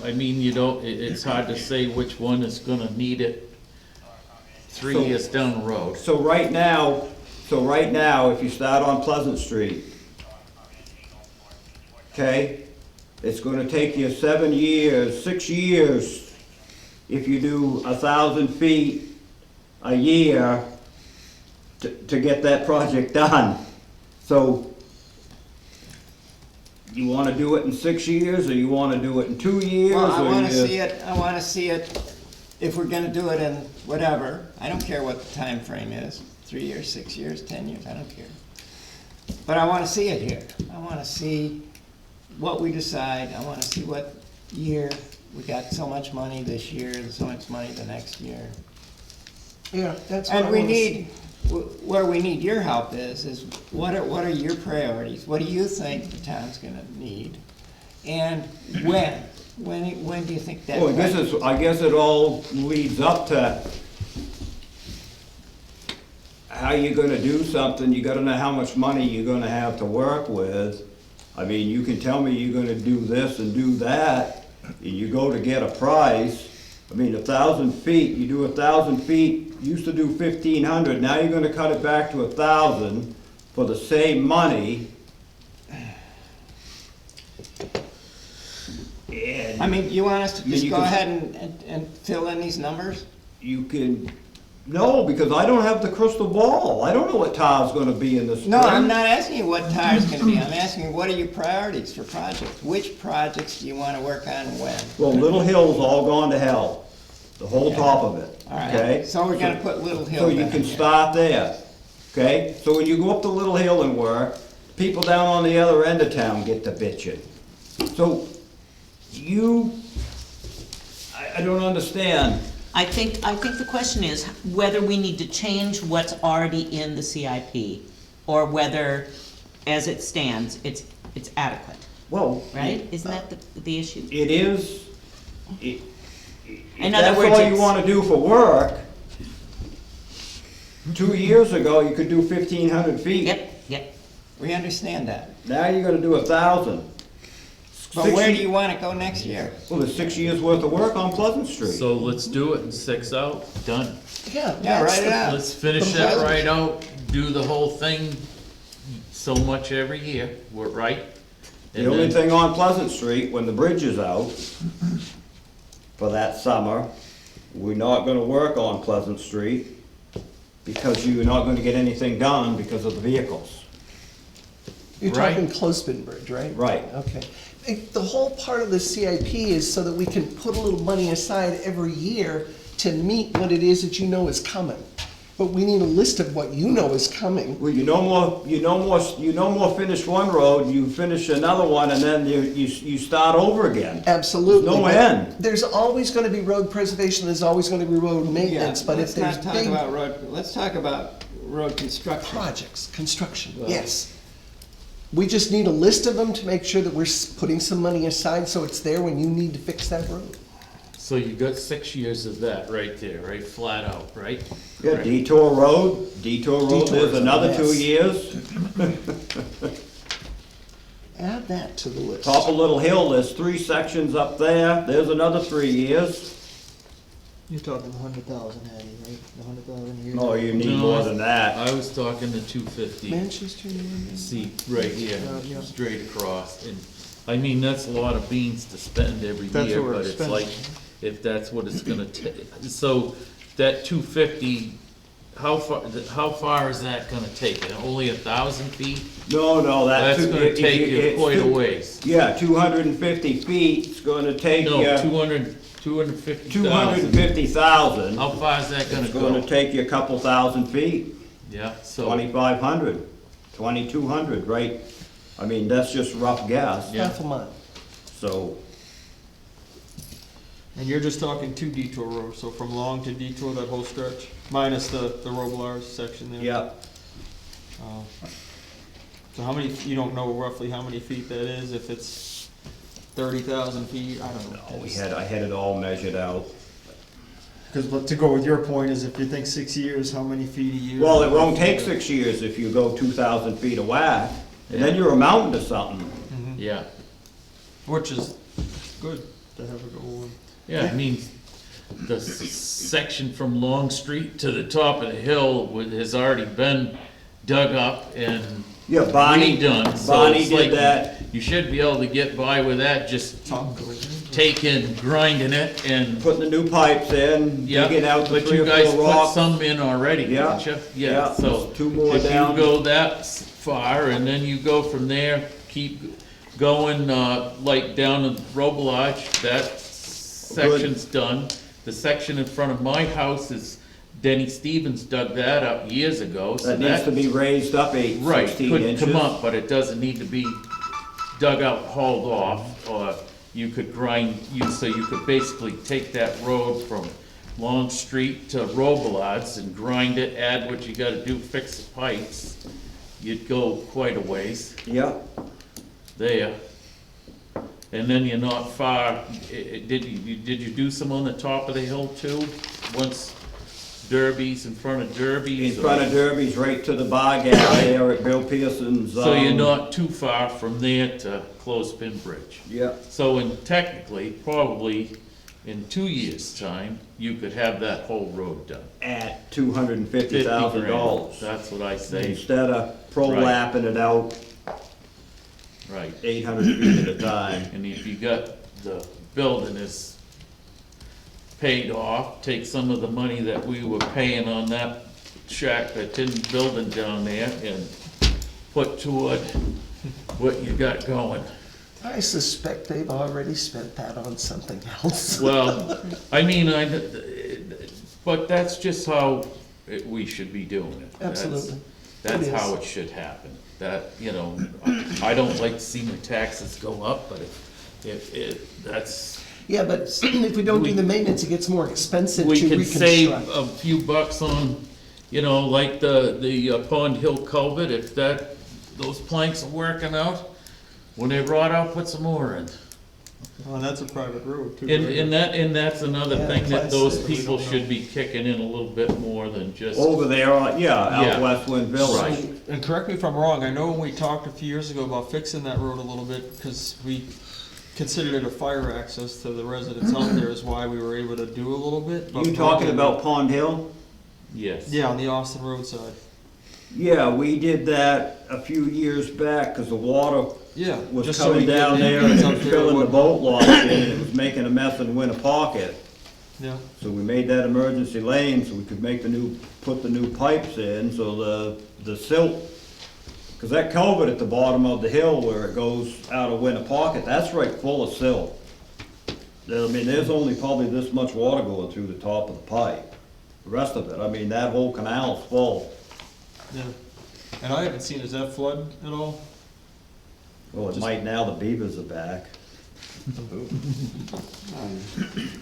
I mean, you don't, it's hard to say which one is gonna need it 3 So- years down the road. So right now, if you start on Pleasant Street, okay, it's gonna take you 7 years, 6 years, if you do 1,000 feet a year to get that project done. So, you wanna do it in 6 years, or you wanna do it in 2 years? Well, I or wanna you- I wanna see it, if we're gonna do it in whatever, I don't care what the time frame is, 3 years, 6 years, 10 years, I don't care. But I wanna see it here, I wanna see what we decide, I wanna see what year, we got so much money this year, so much money the next year. Yeah, that's what I And we wanna see. need, where we need your help is what are your priorities? What do you think the town's gonna need? And when? When do you think that? Well, I guess it all leads up to how you gonna do something, you gotta know how much money you're gonna have to work with. I mean, you can tell me you're gonna do this and do that, and you go to get a price. I mean, 1,000 feet, you do 1,000 feet, used to do 1,500, now you're gonna cut it back to 1,000 for the same money. I mean, you want us to I mean, just you go can- ahead and fill in these numbers? You can, no, because I don't have the crystal ball. I don't know what tile's gonna be in the spring. No, I'm not asking you what tire's gonna be, I'm asking you, what are your priorities for projects? Which projects do you wanna work on and when? Well, Little Hill's all gone to hell, the whole top of it, All right, okay? so we're gonna put Little Hill So down you can here. start there, okay? So when you go up to Little Hill and work, people down on the other end of town get to bitching. So I don't understand. I think the question is whether we need to change what's already in the CIP, or whether, as it stands, it's adequate, Well, right? Isn't that the issue? it is, if In other that's words, all you it's- wanna do for work, 2 years ago, you could do 1,500 feet. Yep. We understand that. Now you're gonna do 1,000. But where do you wanna go next year? Well, there's 6 years worth of work on Pleasant Street. So let's do it, 6 out, done. Yeah, Yeah, that's write it the- out. Let's finish that right out, do the whole thing so much every year, we're right? The And only then- thing on Pleasant Street, when the bridge is out for that summer, we're not gonna work on Pleasant Street because you're not gonna get anything done because of the vehicles. You're Right. talking Clothespin Bridge, right? Right. Okay. The whole part of the CIP is so that we can put a little money aside every year to meet what it is that you know is coming. But we need a list of what you know is coming. Well, you no more finish one road, you finish another one, and then you start over again. Absolutely. No but end. There's always gonna be road preservation, there's always gonna be road maintenance, but if there's Let's not big talk about road, let's talk about road construction. projects, construction, yes. We just need a list of them to make sure that we're putting some money aside so it's there when you need to fix that road. So you got 6 years of that right there, right, flat out, right? Yeah, Right. Detour Road, there's Detour's a another 2 mess. years. Add that to the list. Top of Little Hill, there's 3 sections up there, there's another 3 years. You're talking 100,000, Eddie, right? 100,000 a year? No, you need No, more than that. I was talking the 250. Manchester, New England. See, right here, Yeah. straight across, and, I mean, that's a lot of beans to spend every That's year, what we're but it's like, spending. if that's what it's gonna take, so, that 250, how far is that gonna take it? Only 1,000 feet? No, That's gonna take you quite a ways. Yeah, 250 feet, it's gonna take you No, 250,000. 250,000. How far is that gonna It's gonna go? take you a couple thousand feet, Yeah, so, 2,500, 2,200, right? I mean, that's just rough guess, Yeah. Half a mile. so, And you're just talking 2 detour roads, so from Long to Detour, that whole stretch, minus the Roblars section there? yeah. So how many, you don't know roughly how many feet that is, if it's 30,000 feet, I don't know. I had it all measured out. Because to go with your point is if you think 6 years, how many feet a year? Well, it won't take 6 years if you go 2,000 feet of whack, and then you're amounting to something. yeah, Which is good to have a goal in. yeah, I mean, the section from Long Street to the top of the hill has already been dug up and Yeah, Bonnie, redone, so Bonnie it's did like, that. you should be able to get by with that, just taking, grinding it and, Putting the new pipes in, yeah, digging out the but 3 you or guys 4 put rocks. some in already, Yeah, didn't you? yeah, Yeah, so, there's 2 more if you down. go that far, and then you go from there, keep going, like down to Robelage, that section's done. The section in front of my house is, Denny Stevens dug that up years ago, so That needs to be raised up 16 right, inches. could come up, but it doesn't need to be dug out, hauled off, or you could grind, so you could basically take that road from Long Street to Robelards and grind it, add what you gotta do, fix the pipes. You'd go quite a ways Yeah, there. And then you're not far, did you do some on the top of the hill too? Once Derby's, in front of In Derby's? front of Derby's, right to the bar galley there at Bill Pearson's. So you're not too far from there to Clothespin Bridge? Yeah, So in technically, probably in 2 years' time, you could have that whole road done. at $250,000. 50 grand. That's what I say, Instead of pro-lapping it out right. 800 feet at a time. And if you got the building is paid off, take some of the money that we were paying on that shack, that tin building down there, and put toward what you got going. I suspect they've already spent that on something else. Well, I mean, but that's just how we should be doing it. Absolutely. That's It is. how it should happen. That, you know, I don't like to see my taxes go up, but that's, Yeah, but if we don't do the maintenance, it gets more expensive to we can save reconstruct. a few bucks on, you know, like the Pond Hill culvert, if those planks are working out, when they rot out, put some more in. Well, and that's a private road too. And that's another Yeah, thing that class those six. people should be kicking in a little bit more than just. Over there, Yeah. out Westland Village. Right. And correct me if I'm wrong, I know when we talked a few years ago about fixing that road a little bit, because we considered it a fire access to the residents out there is why we were able to do a little bit. but You talking probably- about Pond Hill? Yes. Yeah, on the Austin Road side. Yeah, we did that a few years back, cause the water Yeah. was just so we coming get down there maintenance and up there, filling the whatnot. boat launch in, and it was making a mess in Winter Pocket. Yeah, So we made that emergency lane so we could make put the new pipes in, so the silt, cause that culvert at the bottom of the hill where it goes out of Winter Pocket, that's right full of silt. I mean, there's only probably this much water going through the top of the pipe. The rest of it, I mean, that whole canal's full. yeah. And I haven't seen, does that flood at all? Well, it might now, the beavers are back.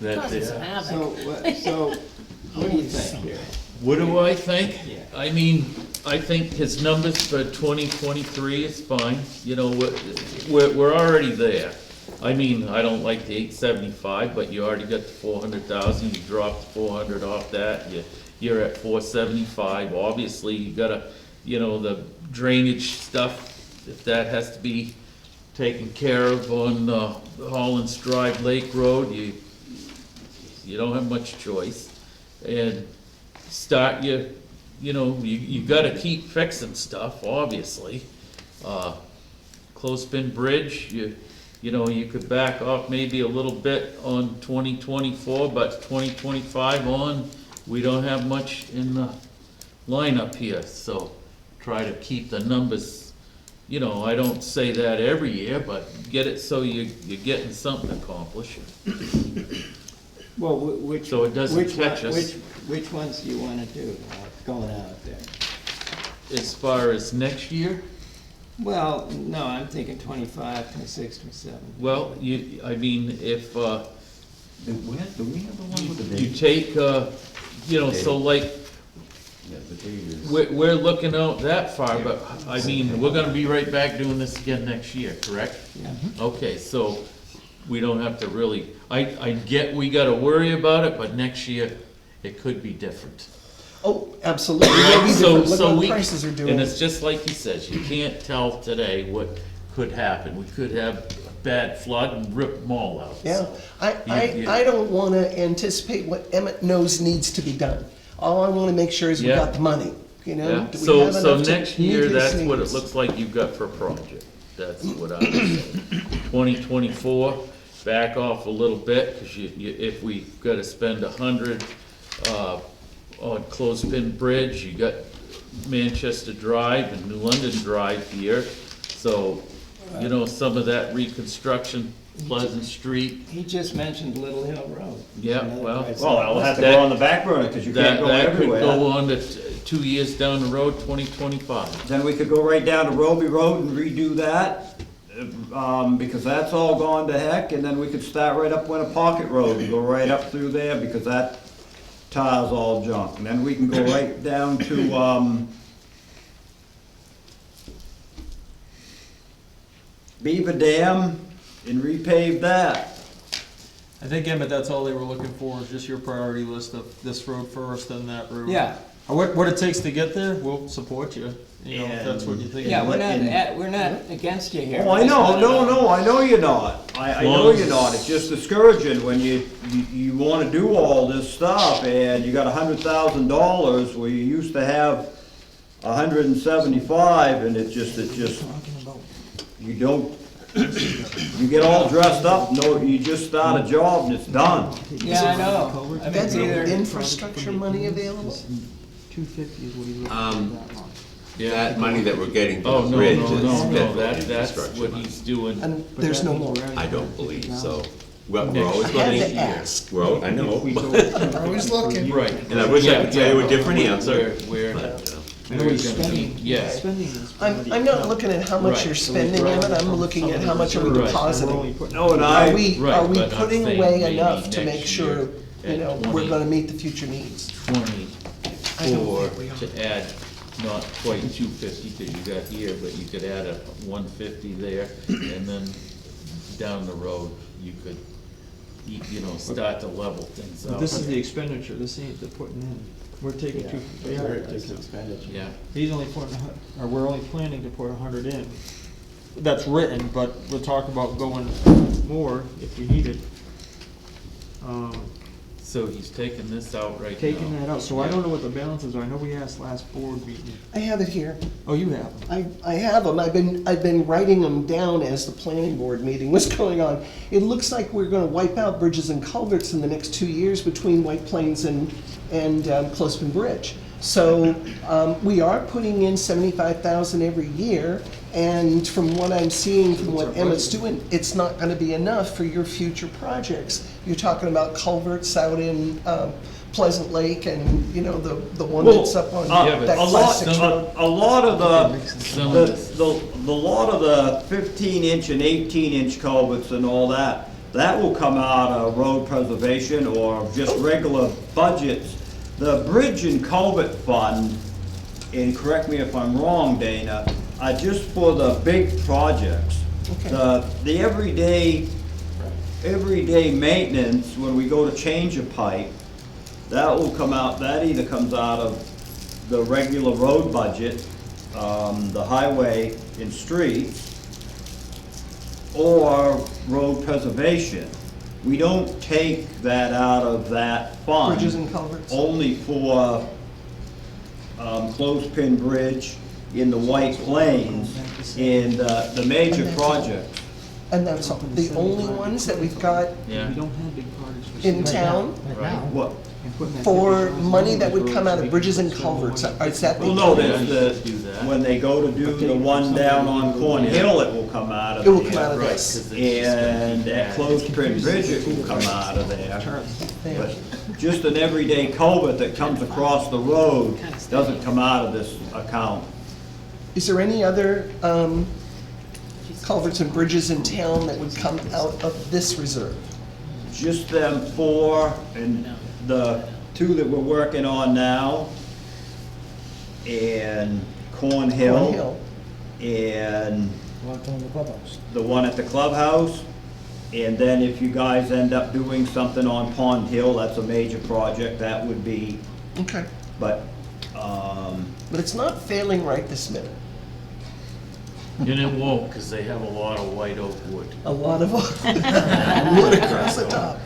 That, Causes some yeah. havoc. So what do you think here? What do I think? Yeah. I mean, I think his numbers for 2023 is fine, you know, we're already there. I mean, I don't like the 875, but you already got the 400,000, you dropped the 400 off that, you're at 475. Obviously, you gotta, you know, the drainage stuff, if that has to be taken care of on Holland's Drive Lake Road, you don't have much choice. And start you know, you gotta keep fixing stuff, obviously. Clothespin Bridge, you know, you could back off maybe a little bit on 2024, but 2025 on, we don't have much in the lineup here, so try to keep the numbers, you know, I don't say that every year, but get it so you're getting something accomplished. Well, which. So it doesn't which one- catch us. Which ones do you wanna do, going out there? As far as next year, Well, no, I'm thinking 25, 26, 27. well, I mean, if, Do we have the one with the you take, you know, so like, Yeah, the date is. we're looking out that far, but, I mean, we're gonna be right back doing this again next year, correct? Yeah. Okay, so, we don't have to really, I get we gotta worry about it, but next year, it could be different. Oh, absolutely. It'll be So, different. Look so what we, prices are and doing. it's just like he says, you can't tell today what could happen. We could have a bad flood and rip them all out. Yeah, so. I I don't wanna anticipate what Emmett knows needs to be done. All I wanna make sure is we Yeah. got the money, you know? Yeah, Do we so, have so enough to next meet year, his that's what it needs? looks like you've got for a project. That's what I would say. 2024, back off a little bit, cause if we gotta spend 100, on Clothespin Bridge, you got Manchester Drive and New London Drive here. So, you know, some of that reconstruction, Pleasant Street, He just mentioned Little Hill Road. Yeah, Another well- price. Well, that'll have to That- go on the back burner, cause you can't go that could everywhere. go on to 2 years down the road, 2025. Then we could go right down to Roby Road and redo that, because that's all gone to heck, and then we could start right up Winter Pocket Road and go right up through there, because that tile's all junk. And then we can go right down to, Beaver Dam and repave that. I think, Emmett, that's all they were looking for, is just your priority list of this road first, then that road. Yeah. What it takes to get there, we'll support you, you know, if that's what you think. Yeah, we're not against you here. Oh, I We just know, wanna no, I know you're not. I know you're not. It's just discouraging when you wanna do all this stuff and you got $100,000 where you used to have 175 and it just, you don't, you get all dressed up, no, you just start a job and it's done. Yeah, I know. I mean, That's either- infrastructure money available? 250 is what he's looking Yeah. That money that we're getting Oh, from no, the bridge no, is no, no, definitely that's infrastructure what money. he's doing. And there's no more. I don't believe so. We're always I going had to to, ask. I know, We're always looking. Right. and I wish I could tell you a different Where- answer. Where, But, we're gonna be, yeah. I'm not looking at how much Right. you're spending, Emmett, I'm looking at how much are we Right. depositing. No, and Are we Right, are we but I'm putting saying away maybe enough to next make sure, year you at know, 20. we're gonna meet the future needs? 24 to add, not quite 250, because you got here, but you could add a 150 there, and then down the road, you could, you know, start to level things But out. this is the expenditure, this ain't the putting in. We're taking two, Yeah, he's only putting, or we're only planning to put 100 in. That's written, but we'll talk about going more if we need it. so he's taking this out right now. Taking that out, so I don't know what the balances are, I know we asked last board meeting. I have it here. Oh, you have them? I have them, I've been writing them down as the planning board meeting was going on. It looks like we're gonna wipe out bridges and culverts in the next 2 years between White Plains and Clothespin Bridge. So, we are putting in 75,000 every year, and from what I'm seeing, from what Emmett's doing, it's not gonna be enough for your future projects. You're talking about culverts out in, Pleasant Lake and, you know, the one that's up on Yeah, but that A class lot, 6 road. a lot of Some the, of this, the lot of the 15-inch and 18-inch culverts and all that, that will come out of road preservation or just regular budgets. The bridge and culvert fund, and correct me if I'm wrong, Dana, are just for the big projects. Okay. The everyday maintenance, when we go to change a pipe, that will come out, that either comes out of the regular road budget, the highway and streets, or road preservation. We don't take that out of that fund. Bridges and culverts. Only for, Clothespin Bridge in the White Plains and, the major And that's all. projects. And that's all, the only ones that we've got yeah. We don't have big projects. for in city. town What? And putting that for 50,000 money that would roads, come out of we bridges can and spend more culverts, money. is that the? Well, no, Yeah, there's do that. when they go to do the one down on Corn Hill, it will come out of It will there. come out of Right, this. 'cause it's just gonna And keep at adding. Clothespin Bridge, it will come out of there. There. But just an everyday culvert that comes across the road doesn't come out of this account. Is there any other culverts and bridges in town that would come out of this reserve? Just them four and the two that we're working on now, and Corn Corn Hill, Hill. and the one at the clubhouse. And then if you guys end up doing something on Pond Hill, that's a major project, that would be, Okay, but, but it's not failing right this minute. And it won't, because they have a lot of white oak wood. A lot of wood across the top.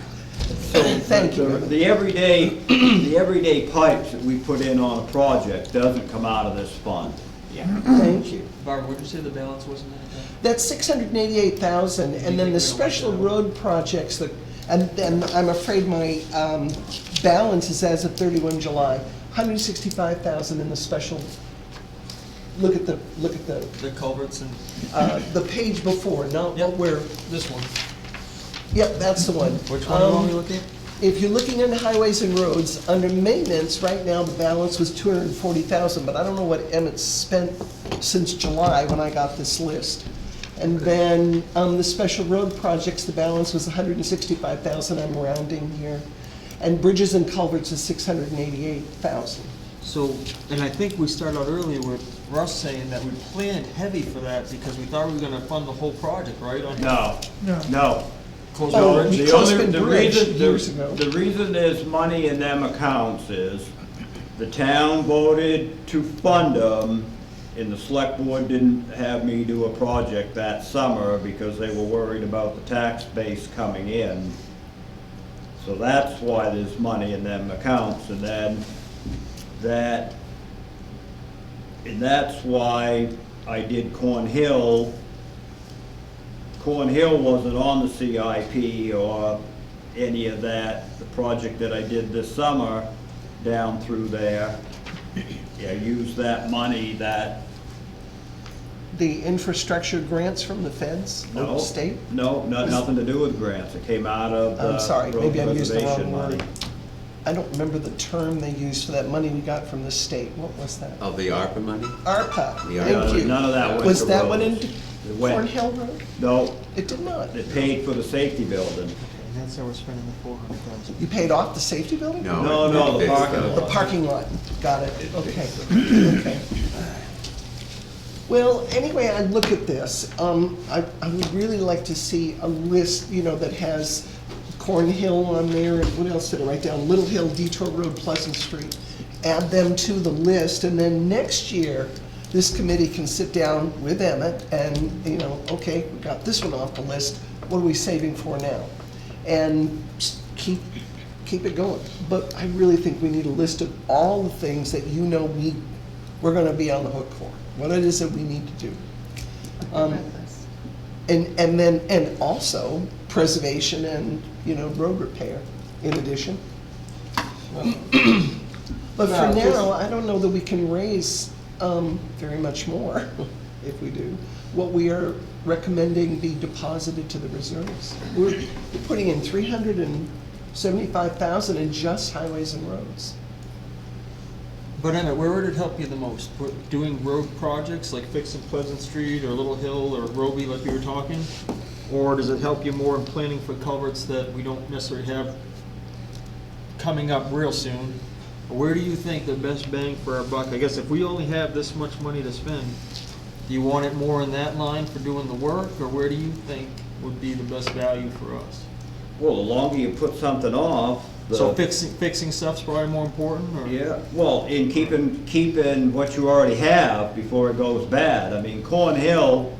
Thank you. the everyday pipes that we put in on a project doesn't come out of this fund. Thank you. Barbara, what'd you say the balance was in that? That's 688,000, and then the special road projects that, and I'm afraid my balance is as of 31 July, 165,000 in the special, look at the, The culverts and, the page before, not Yep. what we're, this one. yep, that's the one. Which one do you want me to look at? If you're looking at highways and roads, under maintenance, right now, the balance was 240,000, but I don't know what Emmett's spent since July when I got this list. And then, the special road projects, the balance was 165,000, I'm rounding here. And bridges and culverts is 688,000. So, and I think we started out earlier with Russ saying that we planned heavy for that because we thought we were gonna fund the whole project, right? No, No. no. Close Oh, the bridge? we The closed only, the the bridge reason, years ago. the reason there's money in them accounts is the town voted to fund them, and the select board didn't have me do a project that summer because they were worried about the tax base coming in. So that's why there's money in them accounts, and then that's why I did Corn Hill. Corn Hill wasn't on the CIP or any of that. The project that I did this summer down through there, yeah, used that money that, The infrastructure grants from the feds, or no, the state? no, nothing to do with grants. It came out of I'm sorry, the road maybe I used the preservation wrong money. word. I don't remember the term they used for that money we got from the state. What was that? Of the ARPA money? ARPA, The thank ARPA. you. None of that went Was to that one roads. in It went- Corn Hill Road? No, It did not. it paid for the safety building. And that's how we're spending the 400,000. You paid off the safety building? No. No, the it's parking The lot. parking lot, got it, okay, okay. Well, anyway, I look at this, I would really like to see a list, that has Corn Hill on there, and what else did I write down? Little Hill, Detour Road, Pleasant Street. Add them to the list, and then next year, this committee can sit down with Emmett and, okay, we got this one off the list, what are we saving for now? And keep it going. But I really think we need a list of all the things that we're gonna be on the hook for, what it is that we need to do. And also preservation and, road repair in addition. But for now, I don't know that we can raise, very much more, if we do. What we are recommending be deposited to the reserves. We're putting in $375,000 in just highways and roads. But Emmett, where would it help you the most? Doing road projects like fixing Pleasant Street or Little Hill or Roby like we were talking? Or does it help you more in planning for culverts that we don't necessarily have coming up real soon? Or where do you think the best bang for our buck? I guess if we only have this much money to spend, do you want it more in that line for doing the work? Or where do you think would be the best value for us? Well, the longer you put something off, So fixing stuff's probably more important, or? yeah, well, in keeping what you already have before it goes bad. I mean, Corn Hill,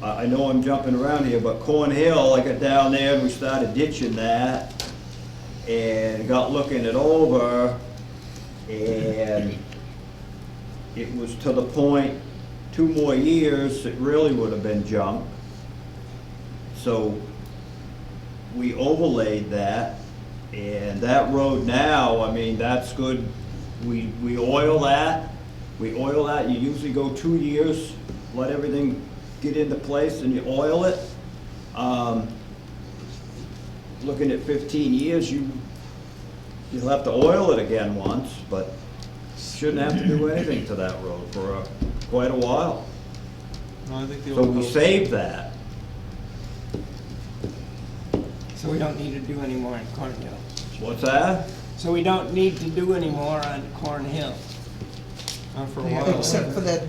I know I'm jumping around here, but Corn Hill, I got down there and we started ditching that and got looking it over, and it was to the point, 2 more years, it really would have been junk. So we overlaid that. And that road now, I mean, that's good. We oil that. You usually go 2 years, let everything get into place and you oil it. Looking at 15 years, you'll have to oil it again once, but shouldn't have to do anything to that road for quite a while. No, I think the So old we road- saved that. So we don't need to do any more on Corn Hill. What's that? So we don't need to do any more on Corn Hill. Not for a while. Except for that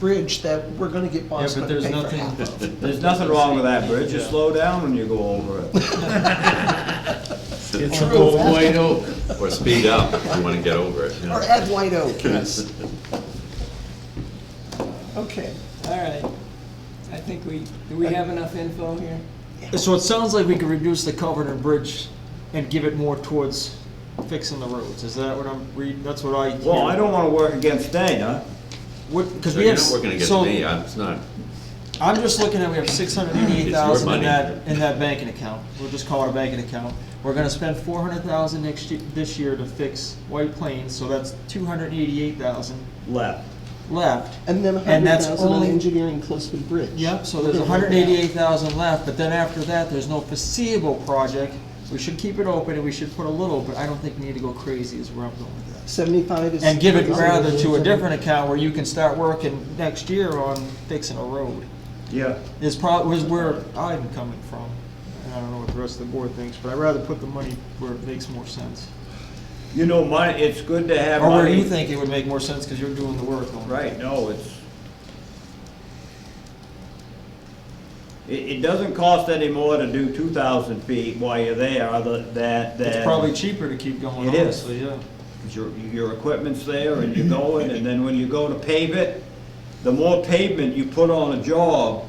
bridge that we're gonna get Yeah, Boston but to there's pay for nothing. half of. There's nothing wrong with that bridge. Just slow down when you go over it. It's a gold white oak. Or speed up if you wanna get over it. Or add white oak, yes. Okay. All right. I think do we have enough info here? So it sounds like we could reduce the culvert and bridge and give it more towards fixing the roads. Is that what I'm reading? That's what I hear. Well, I don't wanna work against Dana. Because So we you're have. not working against so me, it's not, I'm just looking at, we have $688,000 in money. that banking account. We'll just call it our banking account. We're gonna spend $400,000 this year to fix White Plains, so that's $288,000 Left. left. And then And that's 100,000 on only- engineering Closely Bridge. Yep, so there's 188,000 left, but then after that, there's no foreseeable project. We should keep it open and we should put a little, but I don't think we need to go crazy is where I'm going with that. 75 is. And give it rather to a different account where you can start working next year on fixing a road. Yeah. Is where I'm coming from. And I don't know what the rest of the board thinks, but I'd rather put the money where it makes more sense. You know, it's good to have Or where money. you think it would make more sense because you're doing the work on it. Right, no, it's, it doesn't cost any more to do 2,000 feet while you're there, other than. It's probably cheaper to keep going, It is. honestly, yeah. 'Cause your equipment's there and you're going, and then when you go to pave it, the more pavement you put on a job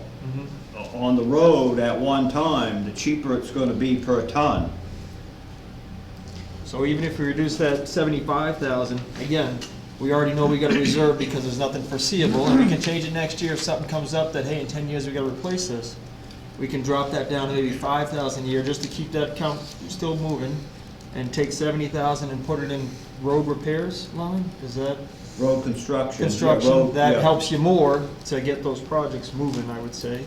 on the road at one time, the cheaper it's gonna be per ton. So even if we reduce that 75,000, again, we already know we got a reserve because there's nothing foreseeable, and we can change it next year if something comes up that, hey, in 10 years we gotta replace this. We can drop that down to maybe 5,000 a year, just to keep that count still moving, and take 70,000 and put it in road repairs line, is that Road construction. construction? road- That yeah. helps you more to get those projects moving, I would say.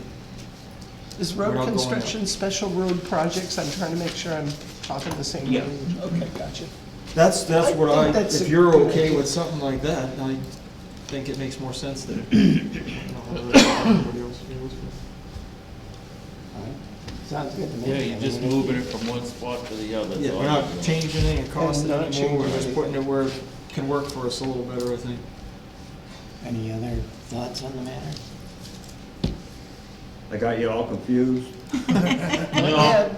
Is We're road not going construction special road projects? I'm trying to make sure I'm talking the same Yeah. language. Okay, gotcha. That's I what think I, that's if a you're good okay idea. with something like that, I think it makes more sense there. I don't know how everybody else feels, Sounds good to me. Yeah, you're just moving it from one spot to the other. but- Yeah, we're not changing anything and costing not any more, we're changing just putting it where it can work for us a little better, I think. Any other thoughts on the matter? I got you all confused. Yeah.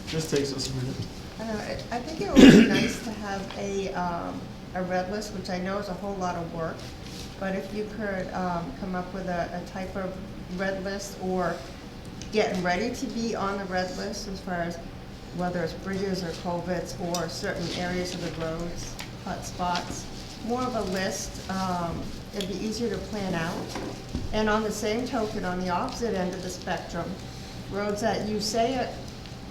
Just takes us a minute. I don't know, I think it would be nice to have a red list, which I know is a whole lot of work, but if you could come up with a type of red list, or getting ready to be on the red list as far as whether it's bridges or culverts or certain areas of the roads, hot spots, more of a list, it'd be easier to plan out. And on the same token, on the opposite end of the spectrum, roads that you say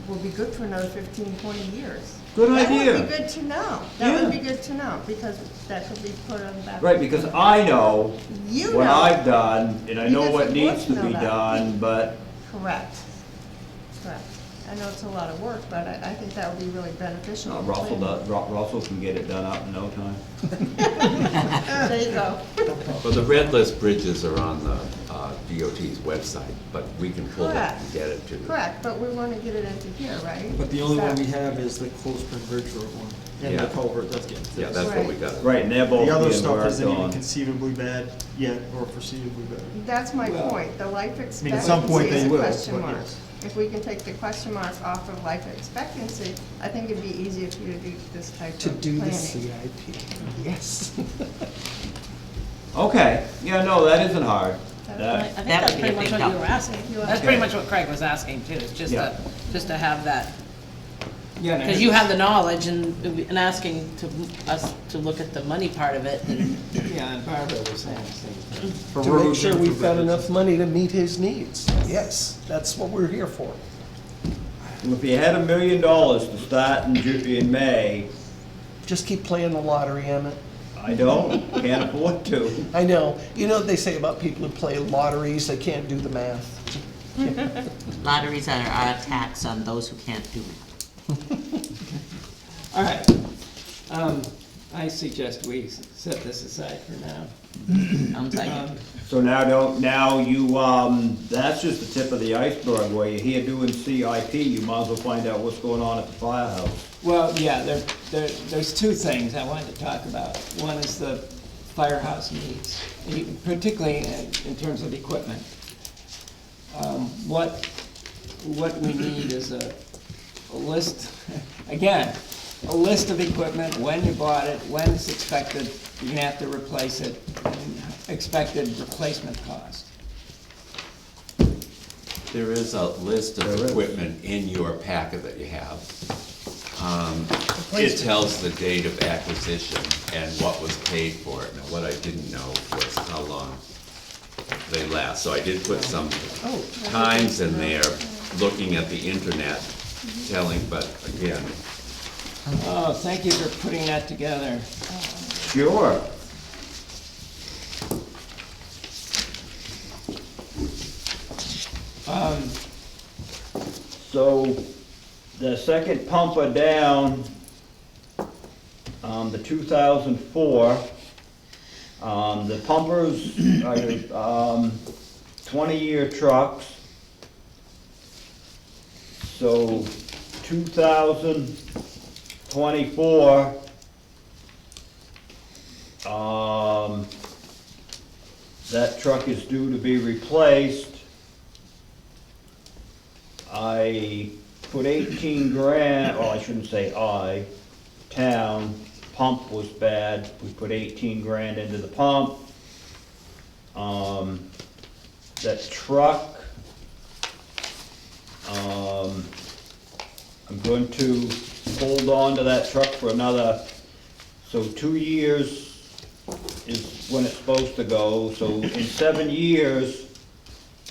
will be good for another 15, 20 years. Good That idea. would be good to know. That would Yeah. be good to know, because that could be put on the back. Right, because I know You what know. I've done, and I know Because what the needs boards to know be that. done, but Correct. Correct. I know it's a lot of work, but I think that would be really beneficial. to Russell plan. does, Russell can get it done up in no time. There you go. Well, the red list bridges are on the DOT's website, but we can pull it and Correct. get it to them. Correct, but we want to get it into here, right? But the only one we So- have is the Clothespin Bridge Road one, and the Yeah. culvert, that's getting Yeah, fixed. that's what we got. Right, and they're both The other being stuff worked isn't even on. conceivably bad yet, or foreseeably bad. That's my Well, point. The life I mean, at some point expectancy they is a will, question but mark. yes. If we can take the question mark off of life expectancy, I think it'd be easier for you to do this type To of do the planning. CIP, yes. Okay, yeah, no, that isn't hard. I That, think That that's would be pretty a much big what help. you were asking. That's pretty much what Craig was asking too, is Yeah. just to have that. Yeah, and I Because you have the knowledge and asking us to look at the money part of it, and Yeah, and Barbara was saying the same thing. For To make roads sure and we've for got bridges. enough money to meet his needs. Yes, that's what we're here for. if you had $1 million to start in May, Just keep playing the lottery, Emmett. I don't, can't afford to. I know. You know what they say about people who play lotteries, they can't do the math. Lotteries are a tax on those who can't do it. All right. I suggest we set this aside for now. Sounds like Um, it. So now you, that's just the tip of the iceberg. While you're here doing CIP, you might as well find out what's going on at the firehouse. Well, yeah, there's two things I wanted to talk about. One is the firehouse needs, particularly in terms of equipment. What we need is a list, again, a list of equipment, when you bought it, when it's expected, you're gonna have to replace it, and expected replacement cost. There is a list of There is. equipment in your packet that you have. It tells the date of acquisition and what was paid for it. Now, what I didn't know was how long they last. So I did put some times in there, looking at the internet, telling, but again, Oh, thank you for putting that together. Sure. So, the second pumper down, the 2004, the pumpers are, 20-year trucks. So, 2024, that truck is due to be replaced. I put 18 grand, well, I shouldn't say town, pump was bad, we put 18 grand into the pump. That truck, I'm going to hold on to that truck for another, so 2 years is when it's supposed to go, so in 7 years,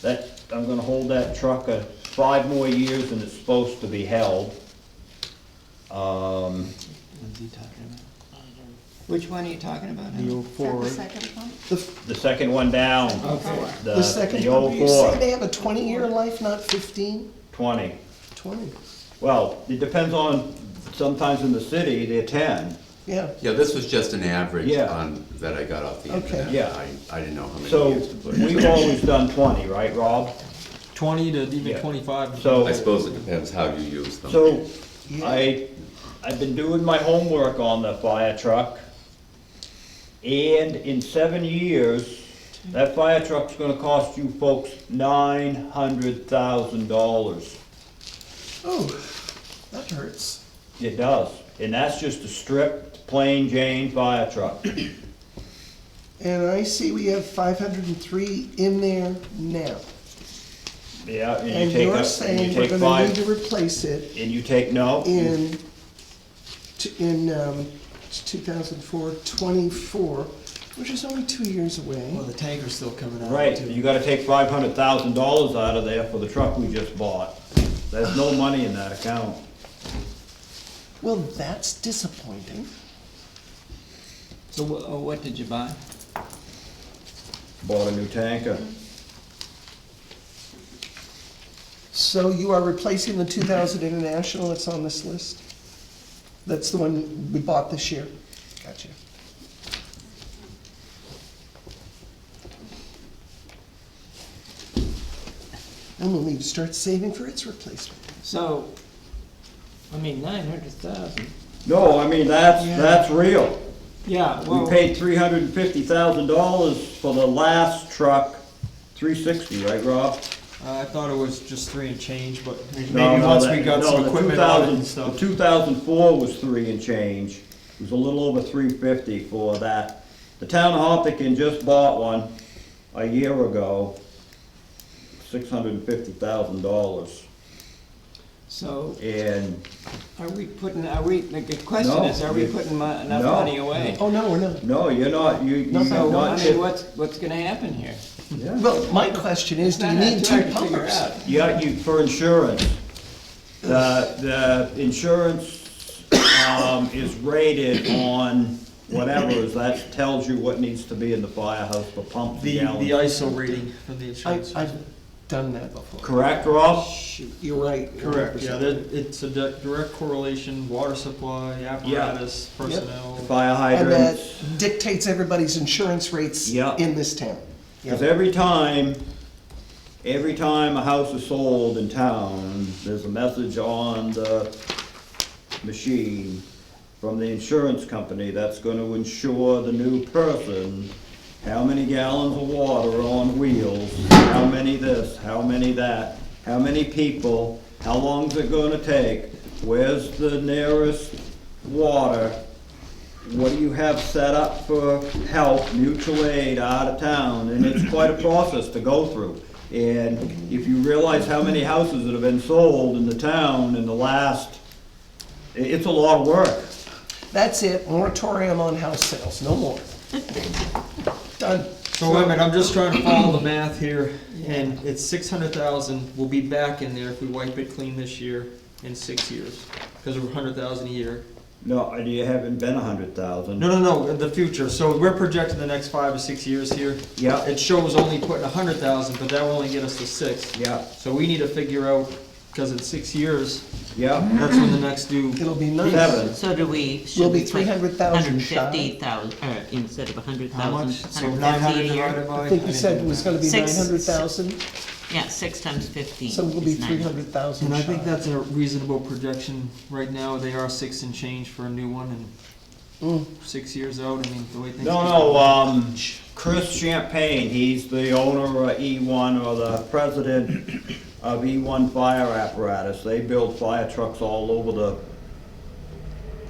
that, I'm gonna hold that truck 5 more years than it's supposed to be held. Which one are you talking about? The now? old Is that four, the right? second one? The second one down. Okay. The second, The old you say Ford, they have a 20-year life, not 15? 20. 20, Well, it depends on, sometimes in the city, they're 10. yeah. Yeah, this was just an average Yeah. on, that I got off the Okay. internet. Yeah. I didn't know how many So, years to put in. we've always done 20, right, Rob? 20 to even Yeah. 25. So- I suppose it depends how you use them. So, Yeah. I've been doing my homework on the fire truck, and in 7 years, that fire truck's gonna cost you folks $900,000. Oh, that hurts. It does, and that's just a stripped, plain Jane fire truck. And I see we have 503 in there now. Yeah, and And you take you're up, and saying you we're take gonna need to 5, replace it and you take, no, in 2004, 24, which is only 2 years away. Well, the tanker's still coming out. right, too. you gotta take $500,000 out of there for the truck we just bought. There's no money in that account. Well, that's disappointing. So what did you buy? Bought a new tanker. So you are replacing the 2000 International that's on this list? That's the one we bought this year? Gotcha. And we'll need to start saving for its replacement. So, I mean, 900,000. No, I mean, that's real. Yeah, We well, paid $350,000 for the last truck, 360, right, Rob? I thought it was just 3 and change, but No, maybe no, once that- we got no, some the equipment on it 2000 and stuff. The 2004 was 3 and change. It was a little over 350 for that. The town of Hopkinton just bought one a year ago, $650,000. so And, the question No, is, are we you- putting enough no. money away? Oh, no, we're not. no, you're not, you So, not. I mean, what's gonna happen here? Yeah. Well, my question is, do you It's not need too two hard to figure pumpers? out. Yeah, for insurance. The insurance, is rated on whatever, that tells you what needs to be in the firehouse for pumps and The gallons. ISO rating from the insurance. I've done that before. Correct, Rob? You're right. Correct, yeah, 100%. it's a direct correlation, water supply, apparatus, personnel. Fire And that hydrants. dictates everybody's insurance rates Yeah. in this town. Because Yeah. every time a house is sold in town, there's a message on the machine from the insurance company that's gonna insure the new person how many gallons of water are on wheels, how many this, how many that, how many people, how long's it gonna take, where's the nearest water, what do you have set up for help, mutual aid out of town, and it's quite a process to go through. And if you realize how many houses that have been sold in the town in the last, it's a lot of work. That's it, moratorium on house sales, no more. Done. So wait a minute, I'm just trying to follow the math here, and it's 600,000, we'll be back in there if we wipe it clean this year in 6 years, because we're 100,000 a year. No, you haven't been 100,000. No, in the future, so we're projecting the next 5 or 6 years here. Yeah. It shows only putting 100,000, but that will only get us to 6. Yeah, So we need to figure out, because in 6 years, yeah, that's when the next due. It'll be nice. 7. So do we, We'll should be we put 300,000 shy. 150,000, instead of 100,000, How much? So 150 900 a year? divided by? I think you said it was gonna be Six. 900,000, Yeah, 6 times 15 so we'll be is 900. 300,000 And I shy. think that's a reasonable projection. Right now, they are 6 and change for a new one, and 6 years out, I mean, the way things. No, Chris Champagne, he's the owner of E1 or the president of E1 fire apparatus. They build fire trucks all over the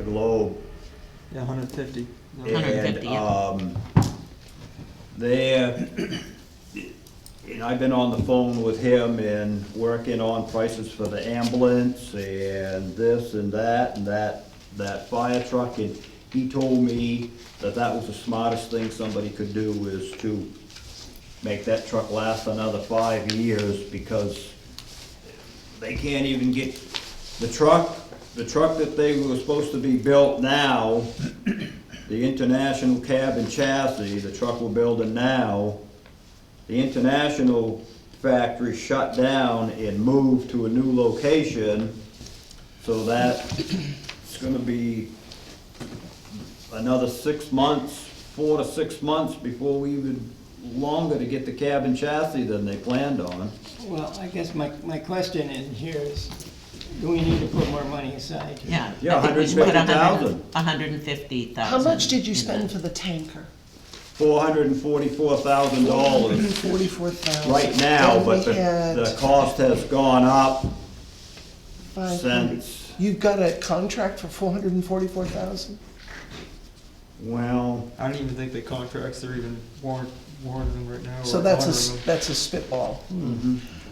globe. Yeah, 150. And, 150, yeah. They're, and I've been on the phone with him and working on prices for the ambulance and this and that fire truck, and he told me that that was the smartest thing somebody could do, is to make that truck last another 5 years, because they can't even get, the truck that they were supposed to be built now, the International cab and chassis, the truck we're building now, the International factory shut down and moved to a new location, so that it's gonna be another 6 months, 4 to 6 months before we even, longer to get the cab and chassis than they planned on. Well, I guess my question in here is, do we need to put more money aside here? Yeah. Yeah, I think we should put 150,000. 150,000. How much did you in spend it. for the tanker? $444,000 $44,000. right now, And but we had the cost has gone up 500. since, You've got a contract for $444,000? well, I don't even think the contracts are even warranted right now. So or that's honoring them. that's a spitball.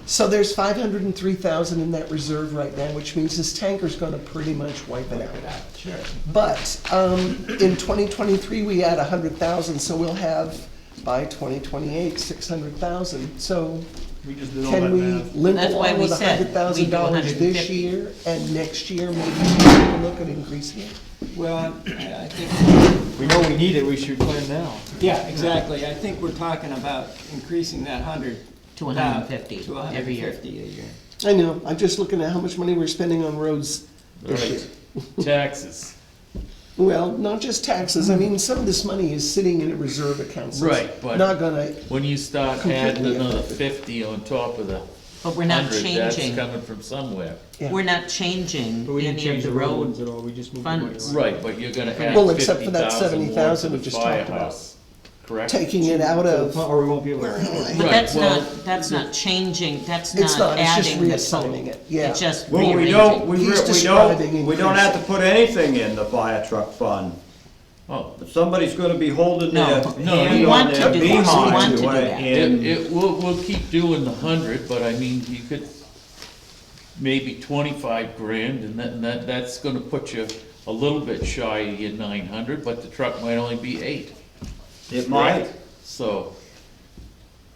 So there's 503,000 in that reserve right now, which means this tanker's gonna pretty much wipe it out. Sure. But, in 2023, we add 100,000, so we'll have, by 2028, 600,000. So We just did all that can we math. limp That's why along we with said we do $100,000 this 150. year, and next year maybe take a look at increasing it? Well, I think, We know we need it, we should plan now. yeah, exactly. I think we're talking about increasing that 100. To 150 To every year. 150 a year. I know, I'm just looking at how much money we're spending on roads this year. Right, taxes. Well, not just taxes, I mean, some of this money is sitting in a reserve account, so Right, it's but- not gonna, When you start adding Completely another affected. 50 on top of the But we're not 100, that's changing, coming from somewhere. yeah. we're not changing But we didn't any of change the the roads road. at all, we just moved the money funds. around. Right, but you're gonna add Well, except for that 50,000 more to 70,000 we the just talked about. firehouse, correct? Taking it out of, Or we won't be able to. But Right, that's well- that's not changing, that's It's not not, it's just adding the total. reassigning it, yeah. It's just well, we rearranging. don't, He's describing we don't have to put anything in the fire truck fund. Oh, But somebody's gonna be holding No. their No, hand we on want to their do that. We behind want to do that. and we'll keep doing the 100, but I mean, you could, maybe 25 grand, and that's gonna put you a little bit shy of your 900, but the truck might only be 8. it might, So,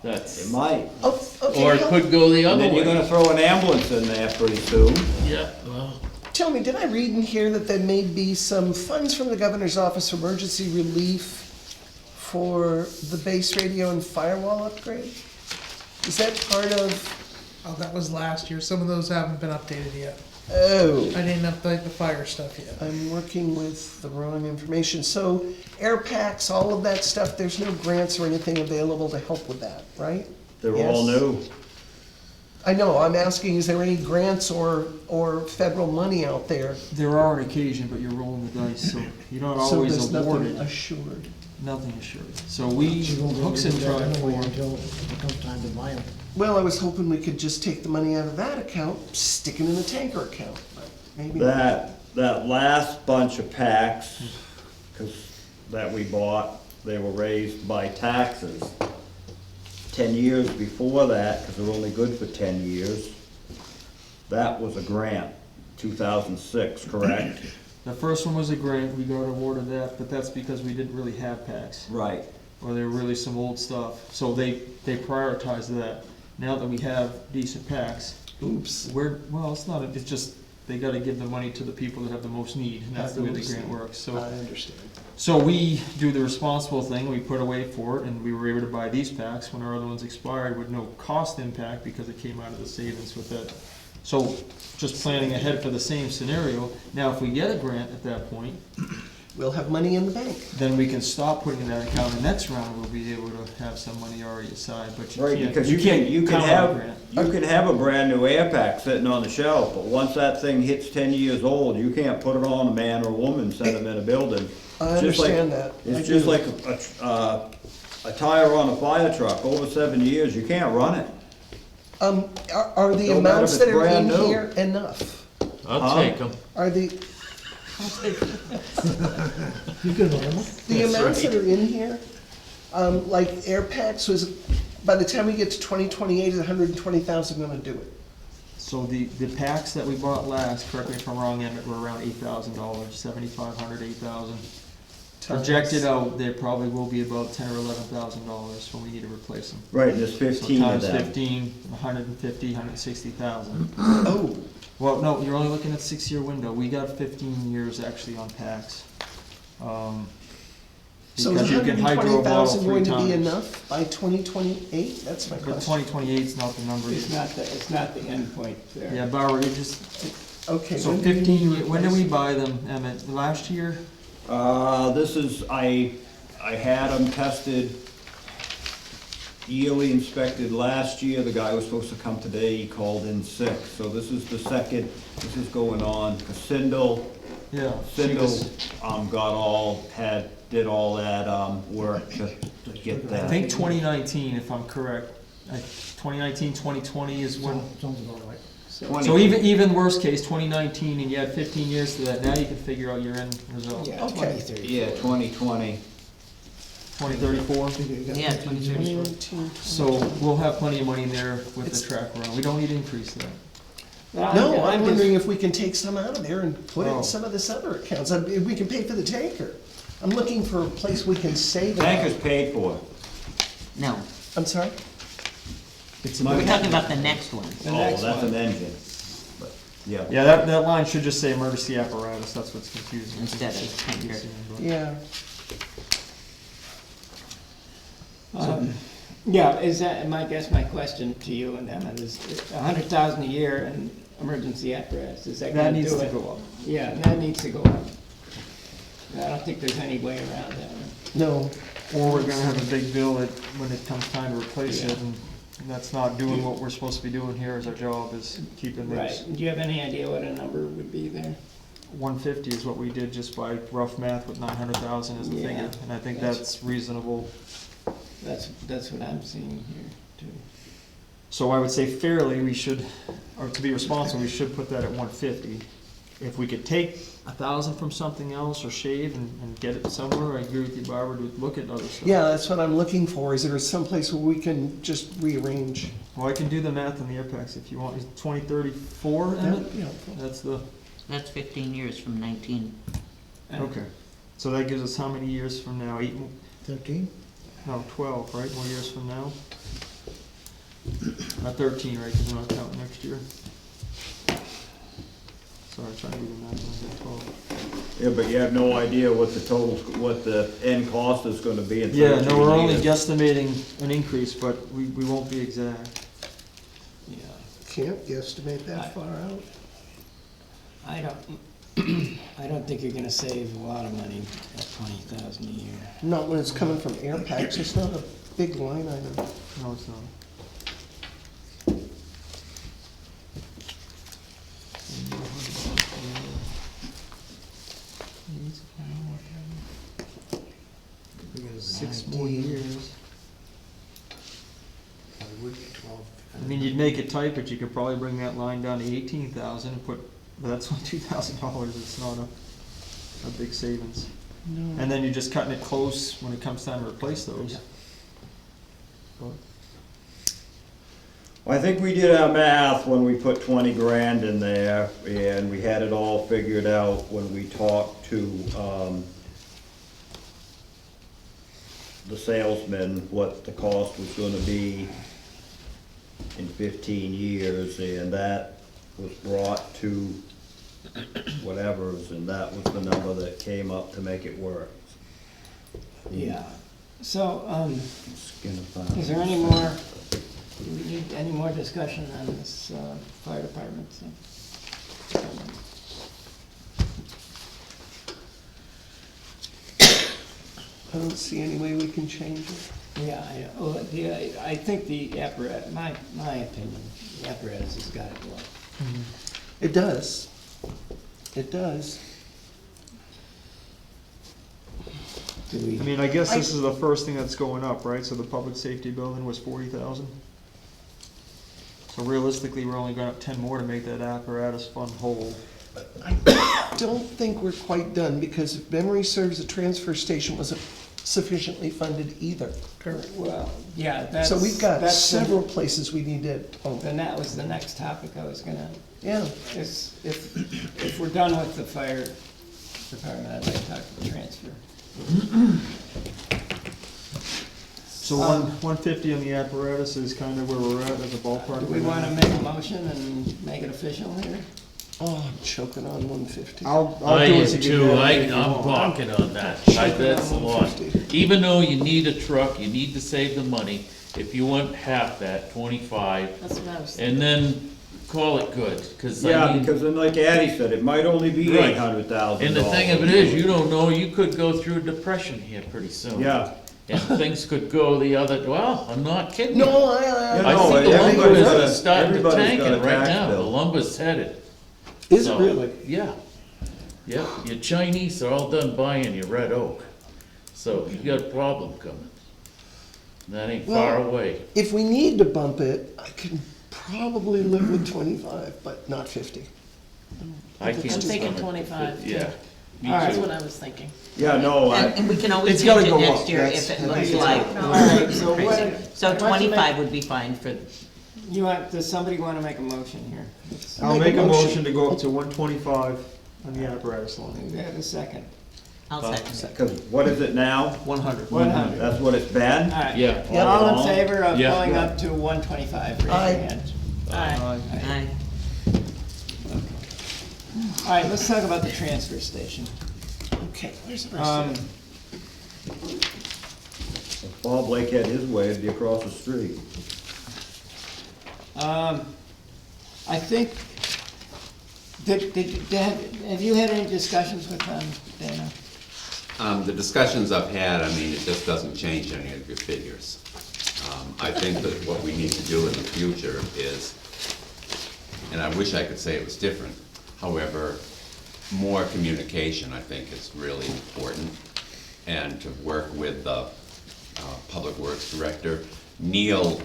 it that's, might. Oh, okay, or it could go the And other then you're way. gonna throw an ambulance in there pretty soon. Yeah, well, Tell me, did I read in here that there may be some funds from the governor's office for emergency relief for the base radio and firewall upgrade? Is that part of, Oh, that was last year. Some of those haven't been updated yet. oh, I didn't update the fire stuff yet. I'm working with the wrong information. So air packs, all of that stuff, there's no grants or anything available to help with that, right? They're all Yes. new. I know, I'm asking, is there any grants or federal money out there? There are on occasion, but you're rolling the dice, so you're not So always there's nothing awarded. assured. Nothing assured. So we, You won't be able hooks to and do that try anyway for, until it comes time to buy them. Well, I was hoping we could just take the money out of that account, stick it in the tanker account, but maybe not. That last bunch of packs, 'cause that we bought, they were raised by taxes. 10 years before that, 'cause they're only good for 10 years, that was a grant, 2006, correct? the first one was a grant, we got awarded that, but that's because we didn't really have packs. Right. Or they were really some old stuff, so they prioritized that. Now that we have decent packs, Oops. well, it's not, it's just, they gotta give the money to the people that have the most need, and that's the way the grant works, so. I understand. So we do the responsible thing, we put away for it, and we were able to buy these packs when our other ones expired with no cost impact because it came out of the savings with that. So, just planning ahead for the same scenario. Now, if we get a grant at that point, We'll have money in the bank. then we can stop putting in that account. The next round, we'll be able to have some money already aside, but you Right, can't, because you can't you can count on a have, grant. you can have a brand new air pack sitting on the shelf, but once that thing hits 10 years old, you can't put it on a man or a woman, send them in a building. I It's just like- understand that. I It's just do. like a tire on a fire truck, over 7 years, you can't run it. Are the Don't matter amounts if that it's are in brand new. here enough? I'll take them. Are the You good, animal? The amounts that are in here, like air packs was, by the time we get to 2028, is 120,000 gonna do it? So the packs that we bought last, correct me if I'm wrong, Emmett, were around $8,000, 7,500, 8,000. Projected out, they probably will be about $10,000 or $11,000 when we need to replace them. Right, there's So 15 of times them. 15, 150, 160,000. Oh, Well, no, you're only looking at 6-year window. We got 15 years actually on packs. so is Because you can hydro bottle 120,000 three going to be times. enough by 2028? That's my But question. 2028 is not the number. It's not the end point there. Yeah, Barbara, you just, Okay. so when do you 15, need to when did we replace? buy them, Emmett? Last year? This is, I had them tested, yearly inspected last year. The guy was supposed to come today, he called in sick. So this is the second, this is going on. Casindle, Yeah. she was- did all that, work to get I that. think 2019, if I'm correct. 2019, 2020 is when, Sounds about right. so even worst case, 2019, and you had 15 years to that, now you can figure out your end result. Yeah, Okay. 2030. Yeah, 2020. 2034? Yeah, 2034. 2019. So we'll have plenty of money in there with the track run. We don't need to increase that. No, I'm just- wondering if we can take some out of there and put it Oh. in some of this other accounts. If we can pay for the tanker. I'm looking for a place we can save it. Tank is paid for. No, I'm sorry? we're talking about the next one. The Oh, next that's one. an engine. But, yeah. Yeah, that line should just say emergency apparatus, that's what's confusing. Instead of tanker. Yeah. Yeah, is that, my question to you and Emmett is, 100,000 a year in emergency apparatus, is that That gonna do needs to it? go up. Yeah, that needs to go up. I don't think there's any way around that. No. Or we're gonna have a big bill that, when it comes time to replace it, Yeah. and that's not doing what we're supposed to be doing here as our job, is keeping Right, things. do you have any idea what a number would be there? 150 is what we did just by rough math with 900,000 as the Yeah, figure, and I think that's- that's reasonable. That's what I'm seeing here, too. So I would say fairly, we should, or to be responsible, we should put that at 150. If we could take 1,000 from something else or shave and get it somewhere, I agree with you, Barbara, to look at other stuff. Yeah, that's what I'm looking for. Is there someplace where we can just rearrange? Well, I can do the math on the air packs if you want. Is 2034, That Emmett? would be helpful. That's the, That's 15 years from 19. okay. So that gives us how many years from now? 13? No, 12, right? More years from now? Not 13, right, because we're not counting next year. Sorry, trying to do the math, I said 12. Yeah, but you have no idea what the total, what the end cost is gonna be in 13 Yeah, no, we're only years. guesstimating an increase, but we won't be exact. Yeah, Can't guesstimate that far out. I don't think you're gonna save a lot of money at 20,000 a year. Not when it's coming from air packs. It's not a big line item. No, it's not. Six more years. I would be 12. I mean, you'd make it tight, but you could probably bring that line down to 18,000 and put, but that's only $2,000, it's not a big savings. No. And then you're just cutting it close when it comes time to replace those. But- Well, I think we did our math when we put 20 grand in there, and we had it all figured out when we talked to, the salesman, what the cost was gonna be in 15 years, and that was brought to whatever's, and that was the number that came up to make it work. Yeah, so, Skin of thumb. is there any more, do we need any more discussion on this, fire department stuff? I don't see any way we can change it. Yeah, I think the apparatus, my opinion, the apparatus has gotta go up. It does. It does. Do we? I mean, I guess this is the first thing that's going up, right? So the public safety building was 40,000? So realistically, we're only going up 10 more to make that apparatus fund whole. I don't think we're quite done, because if memory serves, the transfer station wasn't sufficiently funded either. Well, yeah, that's. So we've got that's the- several places we need to, Then that was the next topic I was gonna, yeah. is if we're done with the fire department, I'd like to talk to the transfer. So 150 on the apparatus is kind of where we're at as a ballpark. Do we wanna make a motion and make it official here? Oh, I'm choking on 150. I'll I do am it to too, get that if you I'm want. balking on that, that's a lot. Even though you need a truck, you need to save the money, if you want half that, 25, That's what I was thinking. and then call it good, cause Yeah, I mean, because then like Addie said, it might only be Right. $800,000. and the thing of it is, you don't know, you could go through a depression here pretty soon. Yeah. And things could go the other, well, I'm not kidding you. No, Yeah, I no, think the lumber everybody's got a- is starting to everybody's tank got a it right tax now, the bill. lumber's headed. is it So, really? Yeah, yeah, your Chinese are all done buying your red oak, so you got a problem coming. That ain't far Well, away. If we need to bump it, I can probably live with 25, but not 50. I can't. I'm thinking stomach 25, Yeah, me That's too. what I was thinking. Yeah, no, And we can always It's gotta change it go next up, year that's- if it that's- looks like. All right, so crazy. what, So why don't you 25 would be fine for, you want, does somebody wanna make a motion here? I'll make a motion to go up to 125 on the apparatus line. We have a second. I'll second it. because what is it now? 100. 100. That's what it's been? Alright. Yeah. Yep. All in favor of Yeah. going up to 125, raise your Aye. hand. Aye. Aye. Alright, let's talk about the transfer station. Okay, where's the rest of Um, it? If Bob Blake had his way, it'd be across the street. I think, have you had any discussions with them, Dana? The discussions I've had, I mean, it just doesn't change any of your figures. I think that what we need to do in the future is, and I wish I could say it was different, however, more communication, I think, is really important. And to work with the Public Works Director. Neil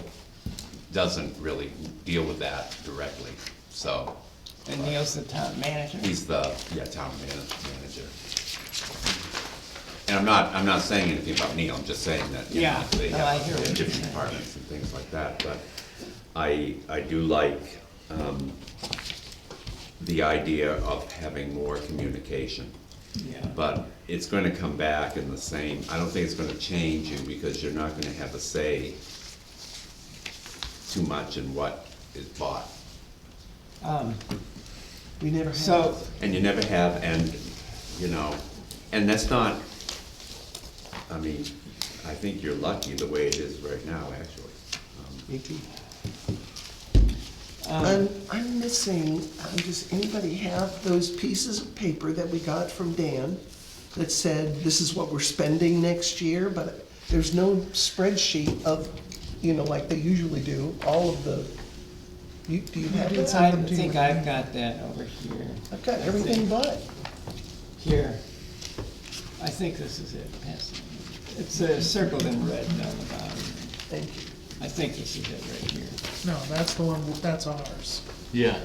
doesn't really deal with that directly, so. And Neil's the town manager? He's the, town manager. And I'm not saying anything about Neil, I'm just saying that, you know, Yeah, they no, I have hear what you're different saying. departments and things like that, but I do like, the idea of having more communication. Yeah. But it's gonna come back in the same, I don't think it's gonna change you, because you're not gonna have a say too much in what is bought. We never had. So, And you never have, and, you know, and that's not, I mean, I think you're lucky the way it is right now, actually. Me too. I'm missing, does anybody have those pieces of paper that we got from Dan that said, this is what we're spending next year, but there's no spreadsheet of, you know, like they usually do, all of the, do you have that? I think I've got that over here. I've got everything but. Here. I think this is it. Yes. It's circled in red down the bottom. Thank you. I think this is it right here. No, that's the one, that's ours. Yeah,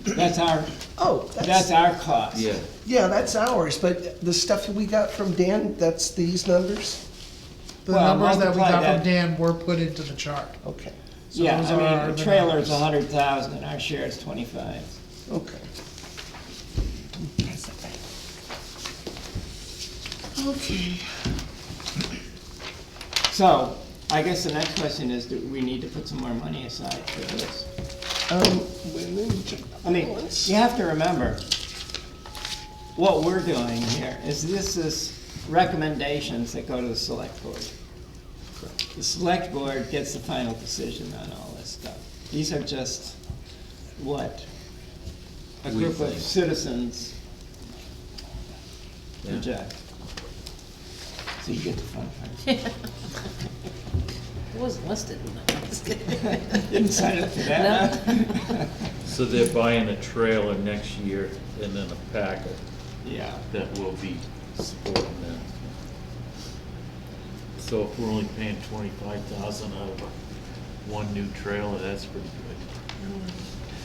That's our, Oh, that's our cost. yeah. yeah, that's ours, but the stuff that we got from Dan, that's these numbers? The Well, numbers that we multiply got that. from Dan were put into the chart. Okay, So Yeah, those I are mean, the the trailer's numbers. 100,000, our share is 25. okay. Pass that back. Okay. So, I guess the next question is, do we need to put some more money aside for this? I mean, you have to remember, what we're doing here is this is recommendations that go to the select board. The select board gets the final decision on all this stuff. These are just what a We group of think. citizens Yeah. project. So you get the fun part. It wasn't listed in that. Just kidding. Didn't sign up for that, huh? So they're buying a trailer next year and then a packer Yeah. that will be supporting that. So if we're only paying 25,000 out of one new trailer, that's pretty good.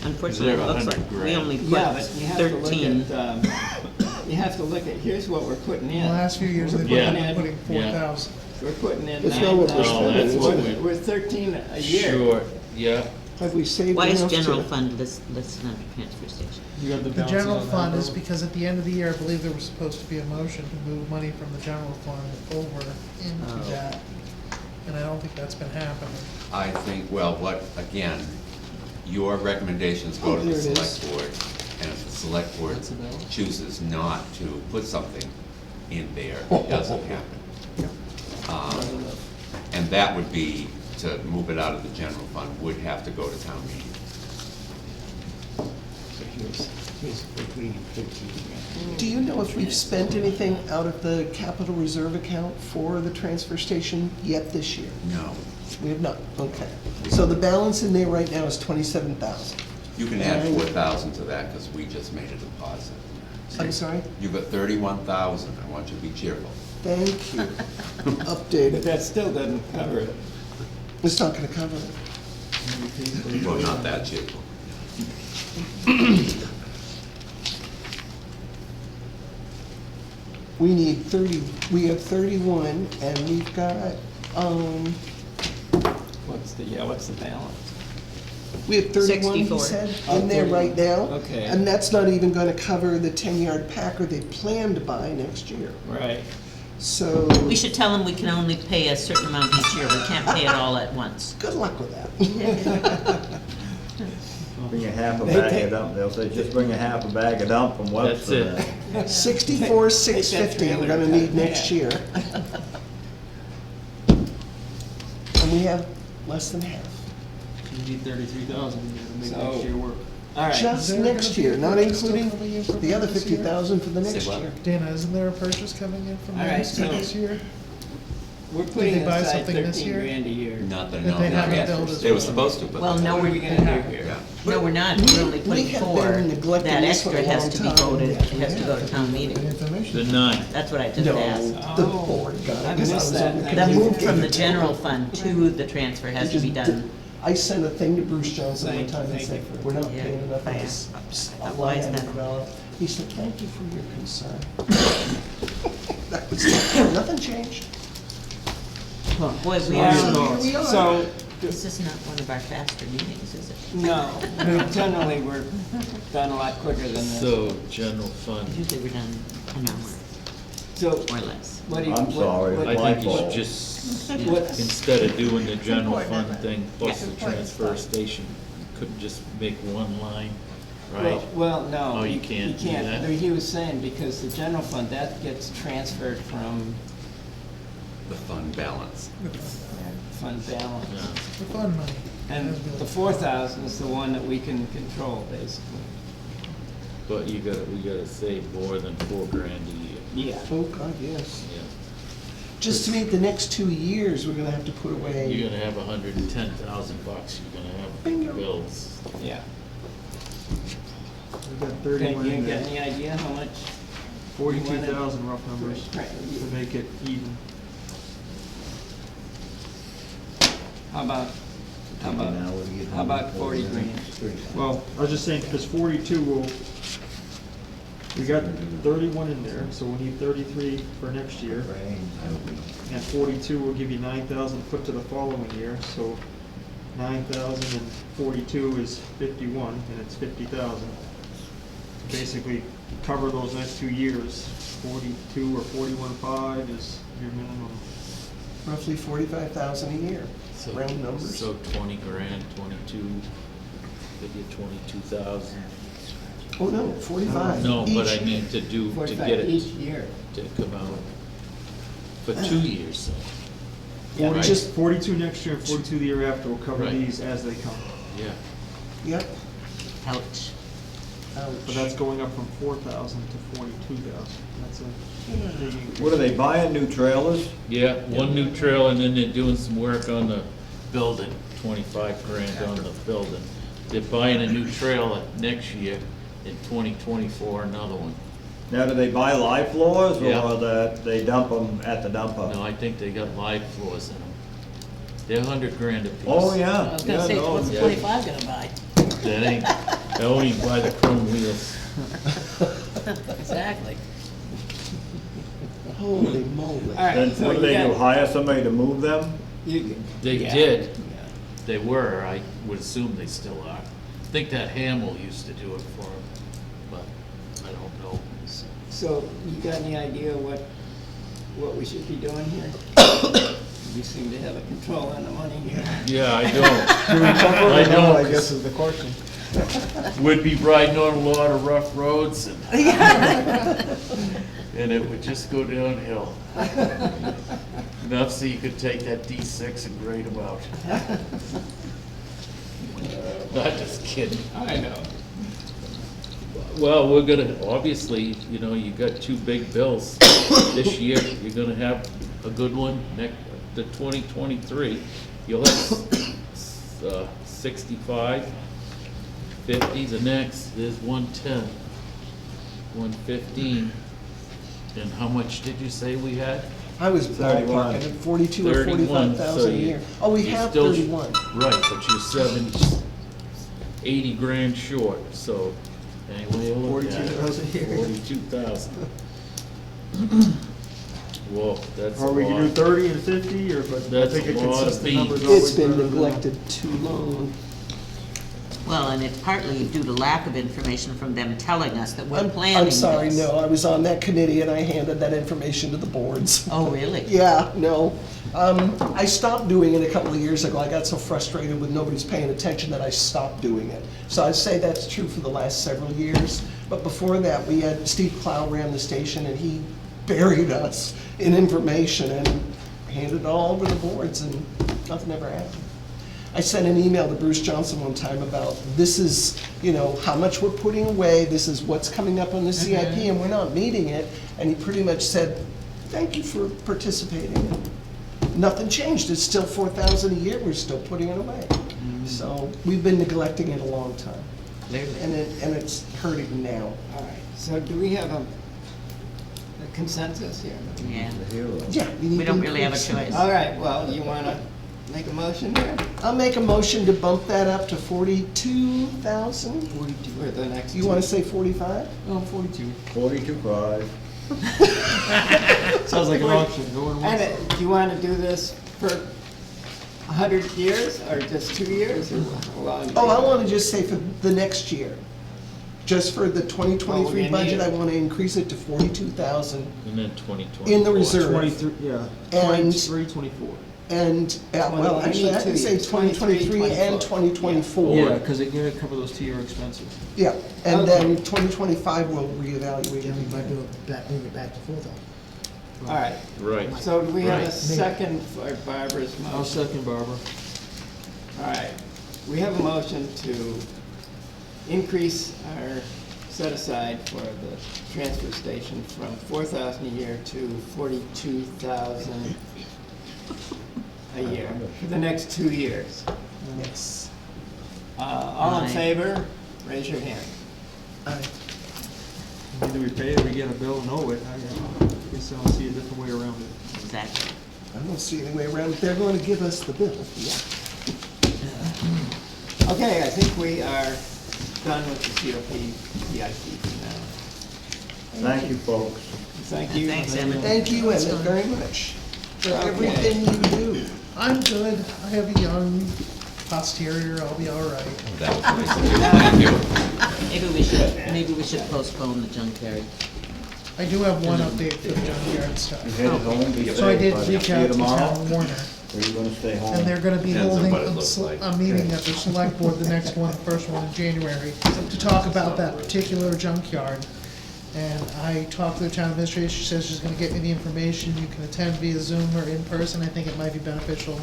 Unfortunately, it looks like 100 we grand? only Yeah, put but you have to look 13. at, you have to look at, here's what we're putting In in. the last few years, they've Yeah. been putting 4,000. We're putting in That's not what we're 9,000. spending, We're- is it? We're 13 a year. Sure, yeah. Have we saved Why is enough general to? fund listed under transfer station? You got the The balances general on that, fund is Bill? because at the end of the year, I believe there was supposed to be a motion to move money from the general fund over into Oh. that. And I don't think that's been happening. I think, well, what, again, your recommendations go Oh, to the there it is. select board, and if the select board That's about it. chooses not to put something in there, it doesn't happen. And that would be, to move it out of the general fund, would have to go to town meeting. So here's between 13 grand. Do you know if we've spent anything out of the capital reserve account for the transfer station yet this year? No. We have not, okay. So the balance in there right now is 27,000. You can add 4,000 to that, because we just made a deposit. I'm sorry? You've got 31,000, I want you to be cheerful. Thank you. But Updated. that still doesn't cover it. It's not gonna cover it. Well, not that cheerful. We need 30, we have 31, and we've got, What's the balance? we have 31, he 64. said, Oh, in there 31. right now. Okay. And that's not even gonna cover the 10-yard packer they plan to buy next year. Right. So, We should tell them we can only pay a certain amount each year, we can't pay it all at once. good luck with that. Bring a half a bag of dump, they'll say, just bring a half a bag of dump from Webster. That's then. 64, 650 we're gonna need next year. And we have less than half. You need 33,000 to make So- next year work. All right. Just Is there next gonna be year, a not purchase still including coming in from the other this year? 50,000 for the Say next what? year. Dana, isn't there a purchase coming in from All right, Webster so- this year? We're putting they buy aside something this 13 year? grand a year. Not that, That no, they not haven't yet. built as They were well. supposed to, but. Well, no, What are we gonna do here? Yeah. No, we're not, we're only We putting have 4. been neglecting That this one extra a has long to be time. voted, Yes, has to go to town meeting. The 9. That's what I just No, asked. the Oh, board got it. I 'cause missed was that. on the Thank The committee. move from the general fund to the transfer has to be done. I sent a thing to Bruce Johnson one Thank- time and thank said, you for- we're not Yeah, paying enough I of this. Why is that? He said, thank you for your concern. That was, nothing changed. Boy, we So are, here we are. So, this is not one of our faster meetings, is it? no, generally, we're done a lot quicker than this. So, general fund, Usually we're done an hour So, or less. what do you? I'm what- sorry. what- I My think you should fault. just, What, instead of doing the general fund thing plus Yeah. the transfer station, you could just make one line, right? well, no. Oh, you can't do that? He was saying, because the general fund, that gets transferred from The fund balance. fund balance. Yeah. The fund money. And the 4,000 is the one that we can control, basically. But we gotta save more than 4 grand a year. Yeah. Oh, God, yes. Yeah. Just to meet the next 2 years, we're gonna have to put You're away. gonna have $110,000 you're gonna Bingo. have bills. Yeah. We got Okay, 31 you in got there, any idea how much? 42,000 rough numbers Right. to make it even. How about 40 grand? Well, I was just saying, because 42 will, we got 31 in there, so we need 33 for next year. And 42 will give you 9,000 put to the following year, so 9,000 and 42 is 51, and it's 50,000. Basically, cover those next 2 years. 42 or 41.5 is your minimum. Roughly 45,000 a year, So- round numbers. So 20 grand, 22, they get 22,000. Oh, no, 45. No, but I each. mean to 45 get each it year. to come out for 2 years, so. Yeah, right? Just, 42 next year and 42 the year after will cover Right. these as they come. Yeah. yep, Ouch. But that's going up from 4,000 to 42,000. That's a big increase. What are they buying, new trailers? Yeah, one new trail and then they're doing some work on the building, 25 grand on the building. They're buying a new trailer next year, in 2024, another one. Now, do they buy live floors, Yeah. or that they dump them at the dumper? No, I think they got live floors in them. They're 100 grand a piece. Oh, I yeah. was gonna Yeah, say, no, what's yeah. 25 gonna buy? That ain't, that only buy the chrome wheels. Exactly. Holy moly. All right, Then so what do you they do, got, hire somebody to move them? They yeah. did, they were, I would assume they still are. I think that Hamill used to do it for them, but I don't know. So you got any idea what we should be doing here? We seem to have a control on the money here. Yeah, I don't. I don't, I guess is the question. we'd be riding on a lot of rough roads and, and it would just go downhill. Enough so you could take that D6 and grade them out. Not just kidding. I know. Well, we're gonna, obviously, you know, you got two big bills this year. You're gonna have a good one the 2023. You'll have 65, 50, the next is 110, 115. And how much did you say we had? I was 31. ballparking at 42 or 31, 45,000 so a you- year. Oh, we you have still- 31. Right, but you're 80 grand short, so anyway, you look at it. 42,000 a year. 42,000. Whoa, that's a Or we can do lot. 30 and 50, or, but I That's think a a lot of consistent beans. number is It's always been better than- neglected too long. Well, and it's partly due to lack of information from them telling us that we're I'm planning this. sorry, no, I was on that committee and I handed that information to the boards. Oh, really? Yeah, no. I stopped doing it a couple of years ago. I got so frustrated with nobody's paying attention that I stopped doing it. So I'd say that's true for the last several years. But before that, we had Steve Clow ran the station and he buried us in information and handed it all over to the boards and nothing ever happened. I sent an email to Bruce Johnson one time about, this is, you know, how much we're putting away, this is what's coming up on the CIP, and we're not meeting it. And he pretty much said, thank you for participating. Nothing changed, it's still 4,000 a year, we're still putting it away. So we've been neglecting it a long time, Clearly. and it's hurting now. All right, so do we have a consensus here? Yeah. Yeah, we need We to don't really have a increase. choice. All right, well, you wanna make a motion here? I'll make a motion to bump that up to 42,000. 42 for the next You two. wanna say 45? Oh, 42. 42.5. Sounds like an auction, going once. And do you wanna do this for 100 years, or just 2 years, or how long? Oh, I wanna just say for the next year. Just for the Well, 2023 we budget, need- I wanna increase it to 42,000 And then 2020. in the reserve. 23, yeah, And- 23, 24. And, well, Well, we actually, need I can 2 say years, 2023 and 23, 2024. Yeah, because it can cover those 2-year expenses. Yeah, and Okay. then 2025 we'll reevaluate Yeah, we it might again. do it, bring it back to 4,000. All right, Right. so do we have a Right. second for Barbara's I'll motion? second Barbara. All right, we have a motion to increase our set aside for the transfer station from 4,000 a year to 42,000 a year for the next 2 years. Yes. All in Aye. favor, raise your hand. Either we pay it or we get a bill and owe it. I guess I don't see a different way around it. Exactly. I don't see any way around it. They're going to give us the bill. Okay, I think we are done with the CIP for now. Thank you, folks. Thank you. Thanks, Emmett. Thank you, Emmett, very much for Okay. everything you do. I'm good, I have a young posterior, I'll be all right. That was nice of you, thank you. Maybe we should postpone the junkyard. I do have one update for the junkyard stuff. You headed home today? So I did buddy? reach See you out to tomorrow? Town Warner, Or are you gonna stay home? and they're gonna be Depends on holding what it looks like. a meeting at the select board, the next one, the first one in January, to talk about that particular junkyard. And I talked to the town administrator, she says she's gonna get me the information, you can attend via Zoom or in person, I think it might be beneficial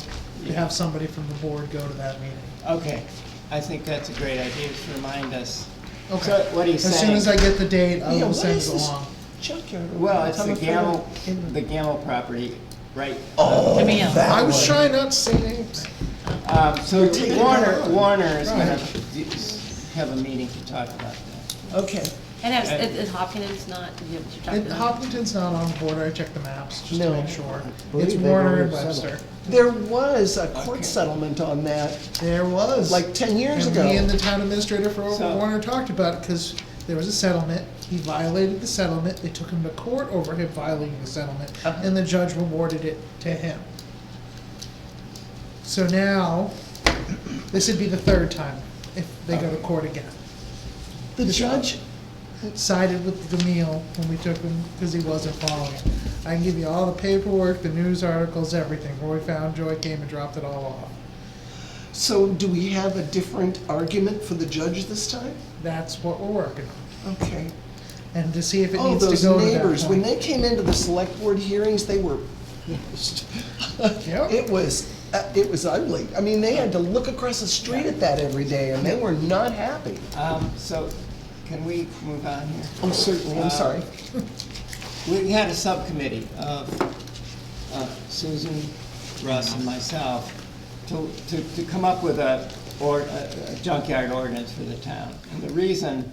to have somebody from the board go to that meeting. Okay, I think that's a great idea to remind us. Okay. So what he's As soon as I saying, get the date, I Yeah, will what send is it this along. junkyard? well, it's I'm the afraid Gamble, of- the Gamble property, right? Oh, Give me a- that I was one. trying not to say names. So taking Warner, it on. Warner is gonna Right. have a meeting to talk about that. Okay, And has Hopkins not, you talked And to them? Hopkinton's not on the board, I checked the maps, just to No. make sure. believe It's they've Warner and already Webster. settled. There was a court settlement on that, There was. like 10 years And me and ago. the town administrator for So- Warner talked about it, because there was a settlement, he violated the settlement, they took him to court over him violating the settlement, and the judge rewarded it to him. So now, this would be the third time if they go to court again. The judge, Sided with Gamil when we took him, because he wasn't following it. I can give you all the paperwork, the news articles, everything, Roy found Joy came and dropped it all off. so do we have a different argument for the judge this time? That's what we're working on, Okay. and to see if it Oh, needs to those go to that neighbors, when point. they came into the select board hearings, they were, Yep. it was ugly. I mean, they had to look across the street at that every day, and they were not happy. So, can we move on here? Oh, certainly, I'm sorry. We had a subcommittee of Susan, Russ, and myself to come up with a junkyard ordinance for the town. And the reason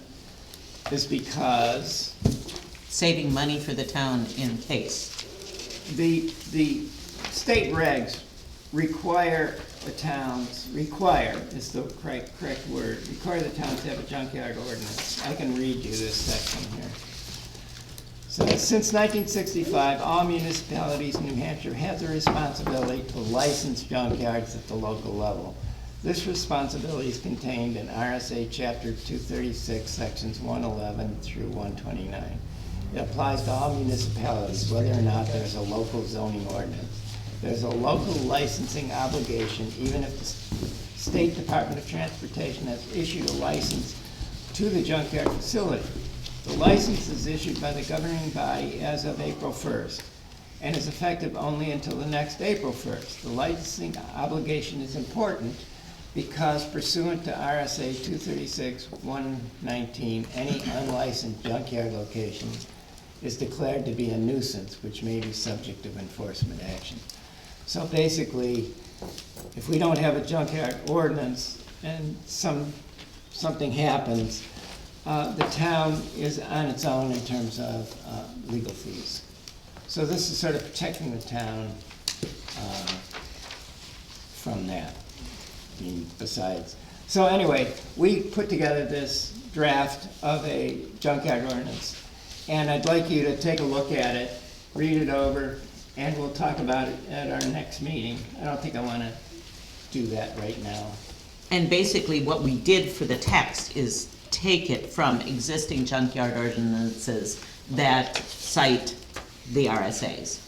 is because Saving money for the town in case. the state regs require require is the correct word, require the town to have a junkyard ordinance. I can read you this section here. So, since 1965, all municipalities in New Hampshire have the responsibility to license junkyards at the local level. This responsibility is contained in RSA Chapter 236, Sections 111 through 129. It applies to all municipalities, whether or not there's a local zoning ordinance. There's a local licensing obligation, even if the State Department of Transportation has issued a license to the junkyard facility. The license is issued by the governing body as of April 1st and is effective only until the next April 1st. The licensing obligation is important because pursuant to RSA 236-119, any unlicensed junkyard location is declared to be a nuisance, which may be subject of enforcement action. So basically, if we don't have a junkyard ordinance and something happens, the town is on its own in terms of legal fees. So this is sort of protecting the town from that, I mean, besides. So anyway, we put together this draft of a junkyard ordinance, and I'd like you to take a look at it, read it over, and we'll talk about it at our next meeting. I don't think I want to do that right now. And basically what we did for the text is take it from existing junkyard ordinances that cite the RSAs.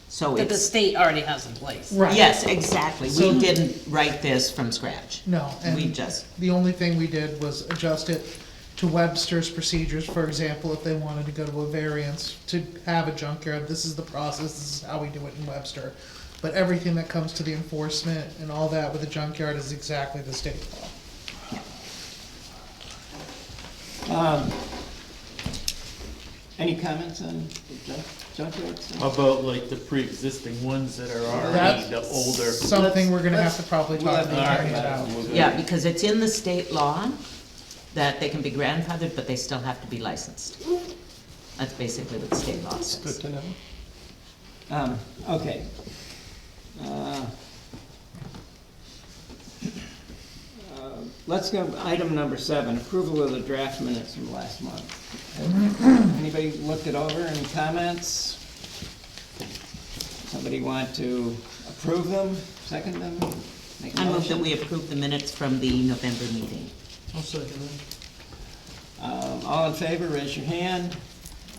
So That the it's, state already has in place. Right. yes, exactly. So- We didn't write this from scratch. No, We and just, the only thing we did was adjust it to Webster's procedures, for example, if they wanted to go to a variance to have a junkyard, this is the process, this is how we do it in Webster. But everything that comes to the enforcement and all that with the junkyard is exactly the state law. Any comments on the junkyard How stuff? about like the pre-existing ones that are already the older? Something we're gonna have to probably We'll talk have to to the talk attorney about about. it. yeah, because it's in the state law that they can be grandfathered, but they still have to be licensed. That's basically what the state law Good says. to know. Okay. Let's go, item number 7, approval of the draft minutes from last month. Anybody looked it over, any comments? Somebody want to approve them, second them? Make a I move that motion? we approve the minutes from the November meeting. I'll second that. All in favor, raise your hand.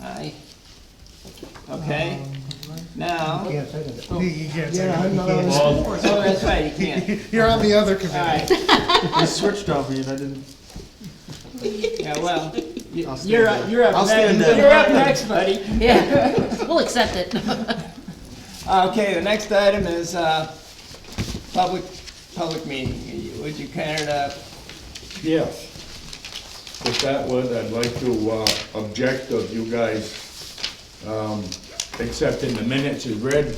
Aye. Okay, now, Can't say that. You can't say Yeah, that. I'm not on the Well, board. oh, that's right, you can't. You're on the other All committee. right, You switched on me and I didn't. yeah, well, I'll stand you're down. up I'll stand next, down. you're up next, buddy. Yeah, we'll accept it. Okay, the next item is, public meeting. Would you kind of, Yes. With that one, I'd like to object of you guys accepting the minutes as read.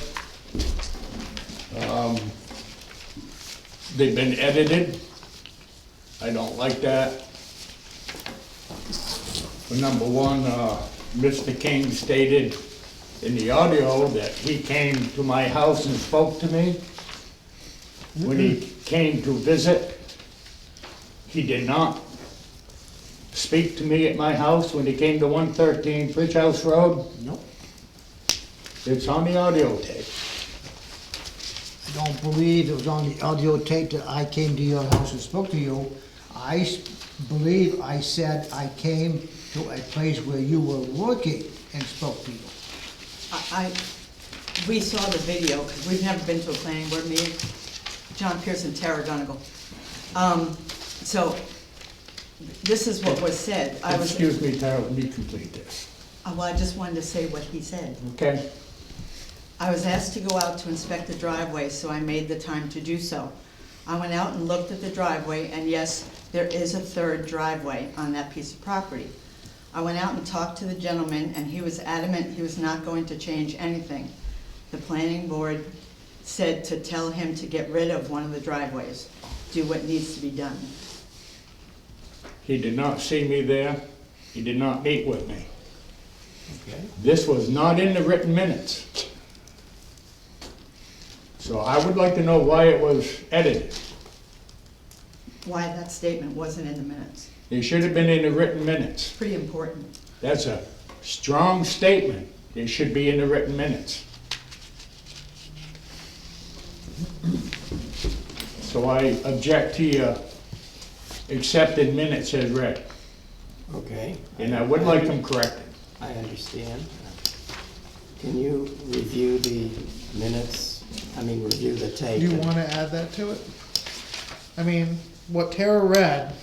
They've been edited. I don't like that. Well, number one, Mr. King stated in the audio that he came to my house and spoke to me. When he came to visit, he did not speak to me at my house when he came to 113 Bridge House Road. Nope. It's on the audio tape. I don't believe it was on the audio tape that I came to your house and spoke to you. Believe I said I came to a place where you were working and spoke to you. We saw the video, because we've never been to a planning board meeting. John Pierce and Tara Donegal. So, this is what was said. Excuse me, Tara, let me complete this. Well, I just wanted to say what he said. Okay? I was asked to go out to inspect the driveway, so I made the time to do so. I went out and looked at the driveway, and yes, there is a third driveway on that piece of property. I went out and talked to the gentleman, and he was adamant he was not going to change anything. The planning board said to tell him to get rid of one of the driveways, do what needs to be done. He did not see me there. He did not meet with me. Okay. This was not in the written minutes. So I would like to know why it was edited. Why that statement wasn't in the minutes. It should have been in the written minutes. Pretty important. That's a strong statement. It should be in the written minutes. So I object to your accepted minutes as read, Okay. and I would like them corrected. I understand. Can you review the minutes, review the tape? Do you wanna add that to it? I mean, what Tara read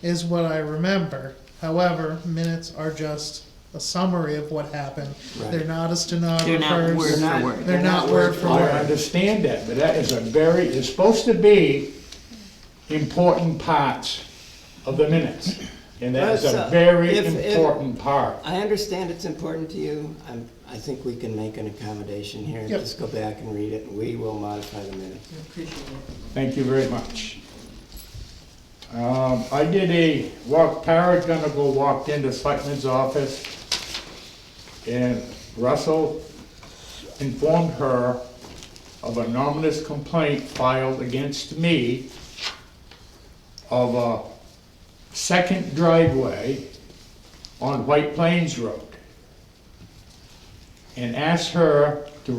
is what I remember. However, minutes are just a summary of what happened. Right. They're not a They're not stenographer's. word for word. They're not word for I word. understand that, but that is it's supposed to be important parts of the minutes. And that is a very important part. I understand it's important to you. I think we can make an accommodation here. Yep. Just go back and read it, and we will modify the minutes. I appreciate it. Thank you very much. I did Tara Gunnagle walked into Selectman's office, and Russell informed her of an anonymous complaint filed against me of a second driveway on White Plains Road, and asked her to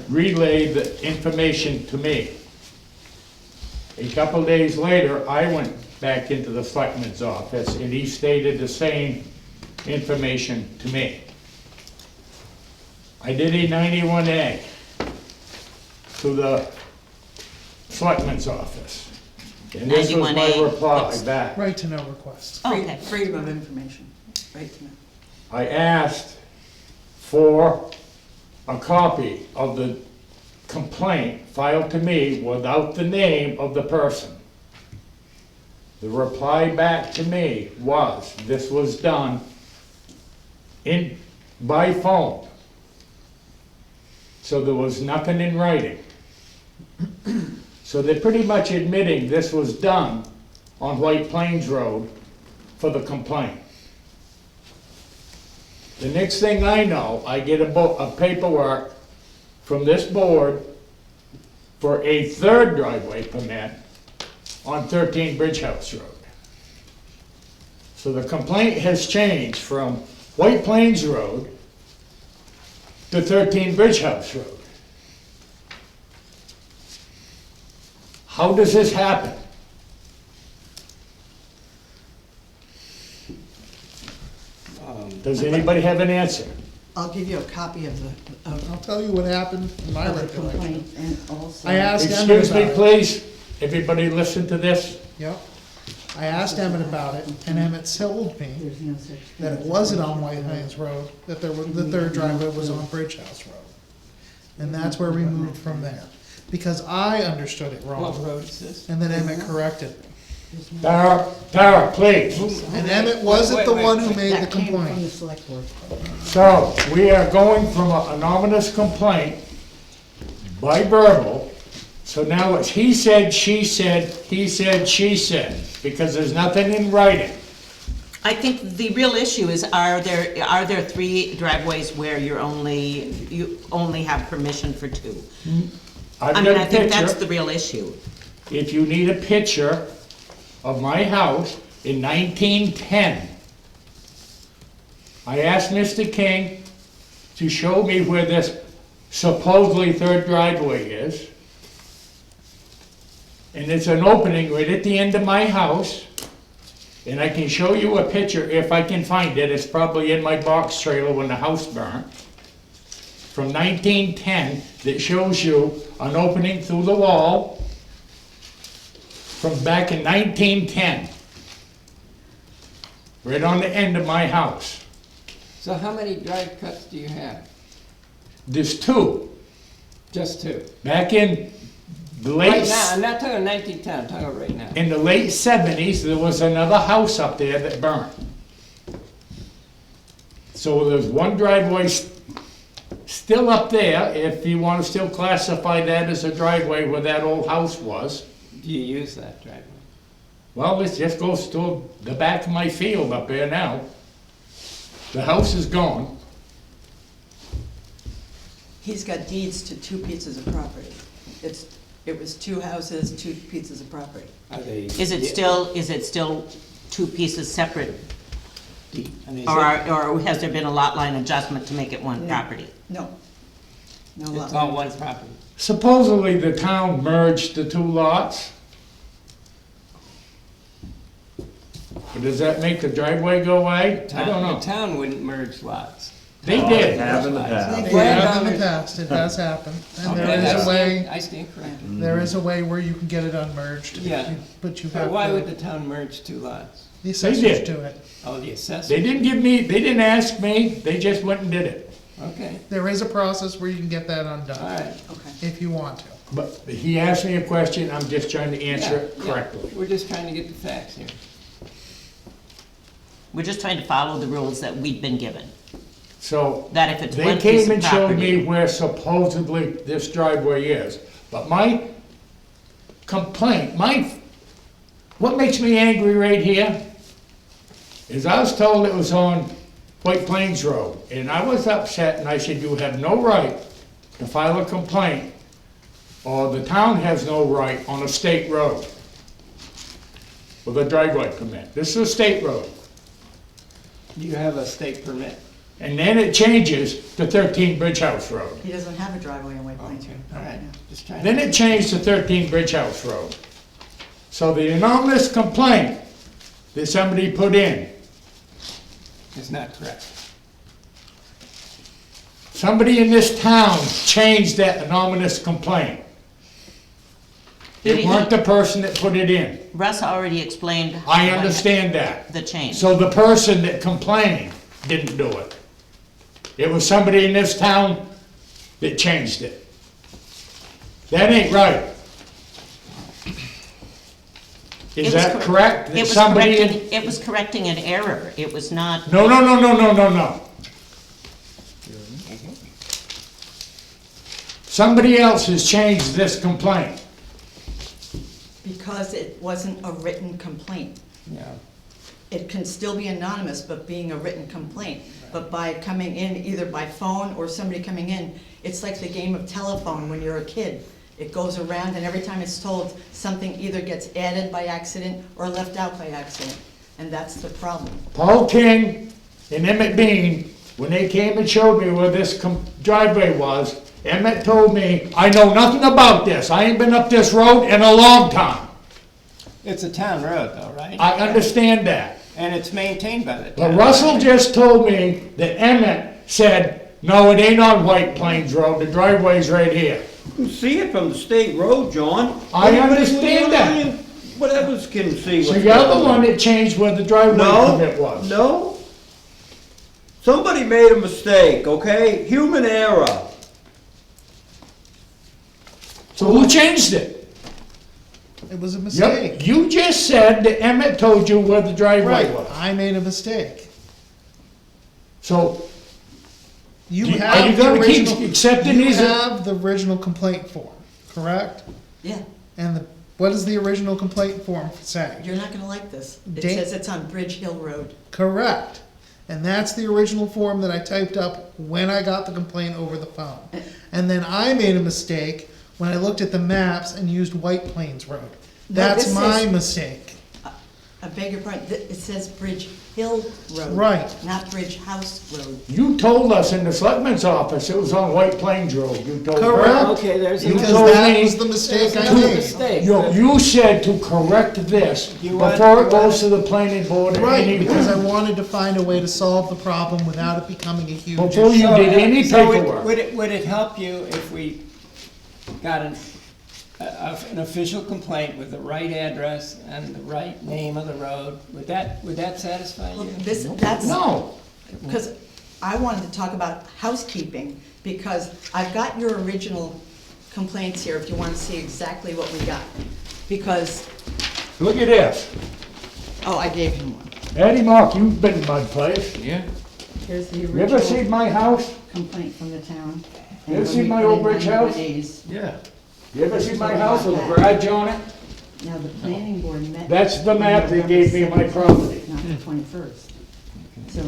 relay the information to me. A couple days later, I went back into the selectman's office, and he stated the same information to me. I did a 91A to the selectman's office, and this was my 91A, reply yes. back. Right to know request. Okay. Freedom of information, right to know. I asked for a copy of the complaint filed to me without the name of the person. The reply back to me was, this was done by phone. So there was nothing in writing. So they're pretty much admitting this was done on White Plains Road for the complaint. The next thing I know, I get a paperwork from this board for a third driveway permit on 13 Bridge House Road. So the complaint has changed from White Plains Road to 13 Bridge House Road. How does this happen? Does anybody have an answer? I'll give you a copy of I'll tell you what happened in my the recollection. complaint and also. I asked Emmett Excuse about me, it. please. Everybody listen to this. Yep. I asked Emmett about it, and Emmett told me There's no such thing. that it wasn't on White Plains Road, that the third driveway was on Bridge House Road. And that's where we moved from there. Because I understood it What wrong, road is this? and then Emmett corrected me. Tara, please. And Emmett wasn't the one who made the That came from the complaint. select board. So, we are going from an anonymous complaint by verbal, so now it's he said, she said, he said, she said, because there's nothing in writing. I think the real issue is, are there 3 driveways where you only have permission for 2? I've I mean, got I a think that's picture. the real issue. If you need a picture of my house in 1910, I asked Mr. King to show me where this supposedly 3rd driveway is. And it's an opening right at the end of my house. And I can show you a picture if I can find it. It's probably in my box trailer when the house burned. From 1910 that shows you an opening through the wall from back in 1910. Right on the end of my house. So how many drive cuts do you have? There's 2. Just 2? Back in the Right late, now, I'm not talking 1910, I'm talking right now. in the late 70s, there was another house up there that burned. So there's one driveway still up there, if you want to still classify that as a driveway where that old house was. Do you use that driveway? Well, it just goes to the back of my field up there now. The house is gone. He's got deeds to 2 pieces of property. It was 2 houses, 2 pieces of property. Are they? Is it still 2 pieces separate? I mean, Or has there been a lot line adjustment to make it one Yeah. property? No. No It's lot. all one property. Supposedly the town merged the 2 lots. But does that make the driveway go away? I don't know. The town wouldn't merge lots. They They did. have in the past. It have in the past, it has happened, and Okay, there is a way, I stand corrected. there is a way where you can get it unmerged. Yeah. But you But have why would the to, town merge 2 lots? the did. assessors do it. Oh, the assessor? They didn't ask me, they just went and did it. Okay, There is a process where you can get that all undone, right. Okay. if you want to. But he asked me a question, I'm just trying to answer it Yeah, yeah. correctly. We're just trying to get the facts here. We're just trying to follow the rules that we've been given. So, That if it's they one piece came of and showed me property. where supposedly this driveway is. But my complaint, what makes me angry right here is I was told it was on White Plains Road. And I was upset and I said, you have no right to file a complaint, or the town has no right on a state road with a driveway permit. This is a state road. You have a state permit? And then it changes to 13 Bridge House Road. He doesn't have a driveway in White Plains. Okay, all right, just trying. Then it changed to 13 Bridge House Road. So the anonymous complaint that somebody put in, It's not correct. somebody in this town changed that anonymous complaint. It weren't the person that put it in. Russ already explained. I understand that. The change. So the person that complained didn't do it. It was somebody in this town that changed it. That ain't right. It Is was that cor- correct? It That was somebody in- correcting, it was correcting an error. It was not. No, no, no, no, no, no, no. Somebody else has changed this complaint. Because it wasn't a written complaint. Yeah. It can still be anonymous, but being a written complaint. But by coming in, either by phone or somebody coming in, it's like the game of telephone when you're a kid. It goes around and every time it's told, something either gets added by accident or left out by accident. And that's the problem. Paul King and Emmett Bean, when they came and showed me where this driveway was, Emmett told me, I know nothing about this. I ain't been up this road in a long time. It's a town road though, right? I understand that. And it's maintained by the town. But Russell just told me that Emmett said, no, it ain't on White Plains Road. The driveway's right here. You can see it from the state road, John. I Anybody understand with that. eye, whatever can see So what's you're the going one on. that changed where the driveway permit No, was. no. Somebody made a mistake, okay? Human error. So who changed it? It was a Yep, mistake. you just said that Emmett told you where the driveway Right, was. I made a mistake. So, You Are you have the gonna keep original, accepting you these? have the original complaint form, correct? Yeah. And the What does the original complaint form say? You're not gonna like this. It Dan- says it's on Bridge Hill Road. Correct. And that's the original form that I typed up when I got the complaint over the phone. And then I made a mistake when I looked at the maps and used White Plains Road. That's this my says- mistake. I beg your pardon, it says Bridge Hill Road. Right. Not Bridge House Road. You told us in the selectmen's office it was on White Plains Road. You told her. Correct. Okay, there's Because another, that was the mistake I another made. mistake. You said to correct this You want- before it goes to the planning board. Right, because I wanted to find a way to solve the problem without it becoming a huge Before issue. you did any So paperwork. would it help you if we got an official complaint with the right address and the right name of the road? Would that satisfy Well, you? that's. No. Because I wanted to talk about housekeeping, because I've got your original complaints here, if you want to see exactly what we got. Because, Look at this. oh, I gave him one. Eddie Mark, you've been in my place. Yeah. Here's the You ever seen original my house? complaint from the town. You And ever when seen we my put old in brick house? 91 days, Yeah. You ever seen my house with a garage on it? now the planning board met. That's the on map they November gave me of my 17th, property. Not the 21st. So,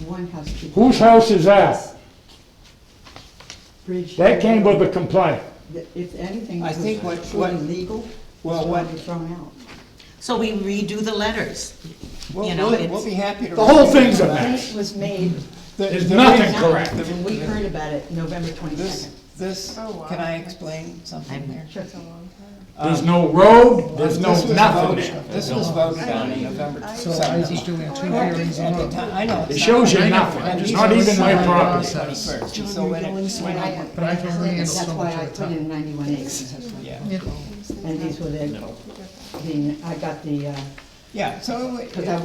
one housekeeping. Whose house is that? Bridge. That came with a complaint. If anything I was think what- truly legal, it's well, going what- to be thrown out. So we redo the letters. We'll, You know, we'll it's- be happy to. The whole thing's a The mess. complaint was made. There's nothing correct. And we heard about it November 22nd. This, Oh, wow. can I explain something there? Sure. There's no road, there's no This was nothing. voted- This was voted on in November So I was 17th. doing two hearings a At the month. time, I know. It it's shows not- you I know, nothing. I'm It's just not saying even my it's property. 21st. So when it, when I, But I can only handle That's so why much I at a put time. in 91 acres. yeah, Yeah. And these were I got the, yeah, so. because I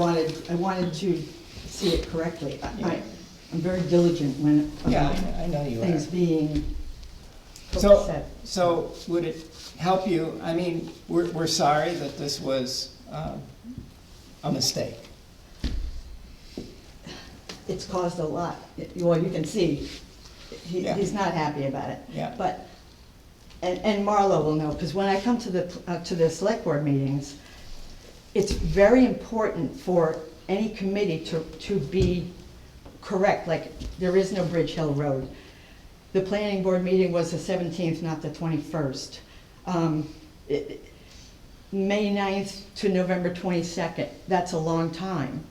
wanted to see it correctly. I'm very diligent when, Yeah, about I know you things are. being So, said. so would it help you, I mean, we're sorry that this was, a mistake. It's caused a lot. Well, you can see, Yeah. he's not happy about it. Yeah. But, and Marlo will know, because when I come to the select board meetings, it's very important for any committee to be correct, like, there is no Bridge Hill Road. The planning board meeting was the 17th, not the 21st. May 9th to November 22nd, that's a long time.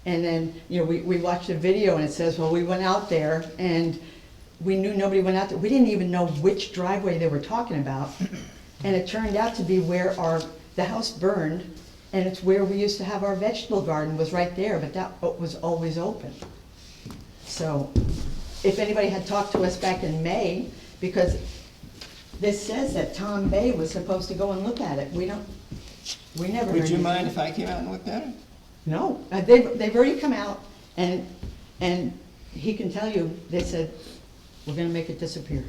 And then, you know, we watched a video and it says, well, we went out there and we knew nobody went out there. We didn't even know which driveway they were talking about. And it turned out to be where the house burned, and it's where we used to have our vegetable garden, was right there, but that was always open. So, if anybody had talked to us back in May, because this says that Tom Bay was supposed to go and look at it, we never heard Would you anything. mind if I came out and looked at it? No, they've already come out, and he can tell you, they said, we're gonna make it disappear.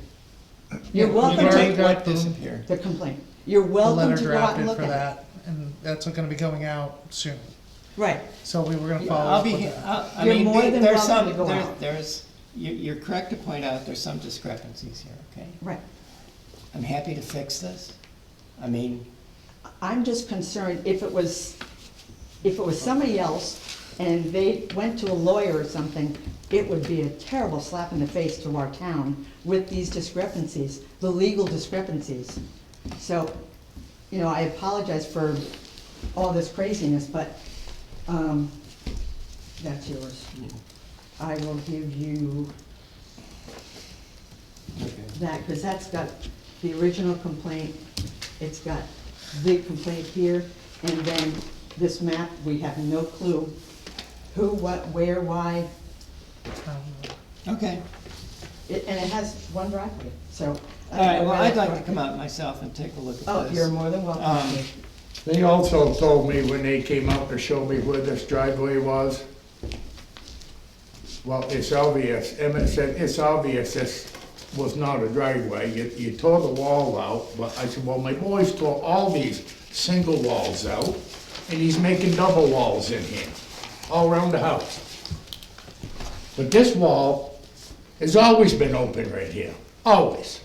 You're Yeah, welcome we've already to, got What the- disappeared? the complaint, you're The welcome letter to go out and drafted look for at it. that, and that's gonna be going out soon. Right, So we were gonna follow I'll up be, with that. I You're mean, more than there's welcome some, to go out. you're correct to point out there's some discrepancies here, okay? right. I'm happy to fix this. I mean, I'm just concerned, if it was somebody else and they went to a lawyer or something, it would be a terrible slap in the face to our town with these discrepancies, the legal discrepancies. So, you know, I apologize for all this craziness, but, that's yours. I will give you that, because that's got the original complaint, it's got the complaint here, and then this map, we have no clue who, what, where, why, okay. and it has one driveway, so. All right, well, I'd like to come out myself and take a look at this. Oh, you're more than welcome to. They also told me when they came out to show me where this driveway was, well, it's obvious, Emmett said, it's obvious this was not a driveway. You tore the wall out, but I said, well, my boys tore all these single walls out, and he's making double walls in here, all around the house. But this wall has always been open right here, always.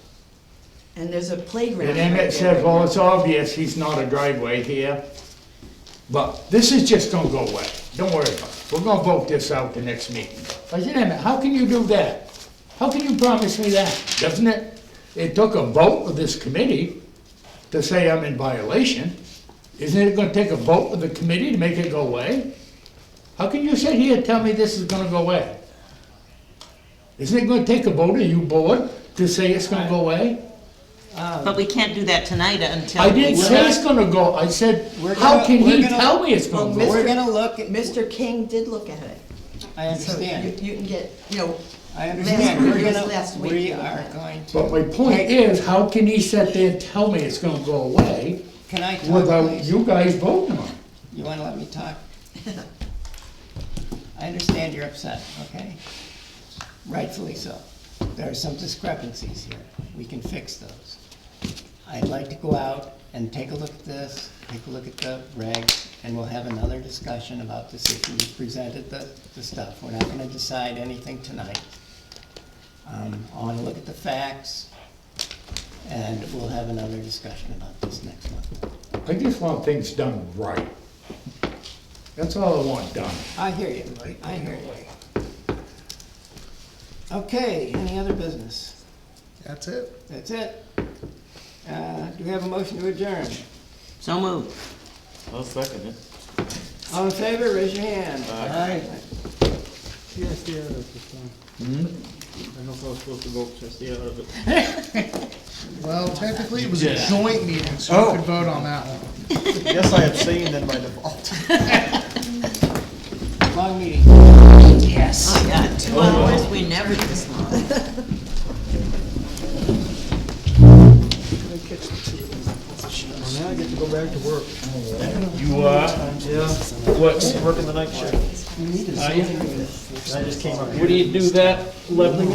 And there's a playground. And then right it said, there. well, it's obvious he's not a driveway here. But this is just gonna go away. Don't worry about it. We're gonna vote this out the next meeting. I said, Emmett, how can you do that? How can you promise me that? Doesn't it? It took a vote of this committee to say I'm in violation. Isn't it gonna take a vote of the committee to make it go away? How can you sit here and tell me this is gonna go away? Isn't it gonna take a vote of you board to say it's gonna go away? But we can't do that tonight until. I didn't say it's gonna go, I said, We're how gonna- can we're he gonna- tell me it's Well, gonna go away? We're gonna look at, Mr. King did look at it. I So understand. you can get, you know, I last, understand. We're it was gonna, last week. we you looked are at it. going to. But my point is, how can he sit there and tell me it's gonna go away Can I talk, without please? you guys voting on it? You wanna let me talk? I understand you're upset, okay? Rightfully so. There are some discrepancies here. We can fix those. I'd like to go out and take a look at this, take a look at the regs, and we'll have another discussion about this issue. You presented the stuff. We're not gonna decide anything tonight. I wanna look at the facts, and we'll have another discussion about this next month. I just want things done right. That's all I want done. I hear you, I hear you. Okay, any other business? That's it. That's it. Do we have a motion to adjourn? So moved. I'll second it. All in favor, raise your hand. Aye. Yes, yeah, that's the time. I don't know if I was supposed to vote just the out of it. Well, technically, it was a Yeah. joint meeting, so you could vote on that one. Guess I abstained then by default. Long meeting. Yes. Oh, God, 2 hours, we never do this long. Now I get to go back to work. You, Yeah. what, Working the night shift. are you? I just came up here. What do you do that, 11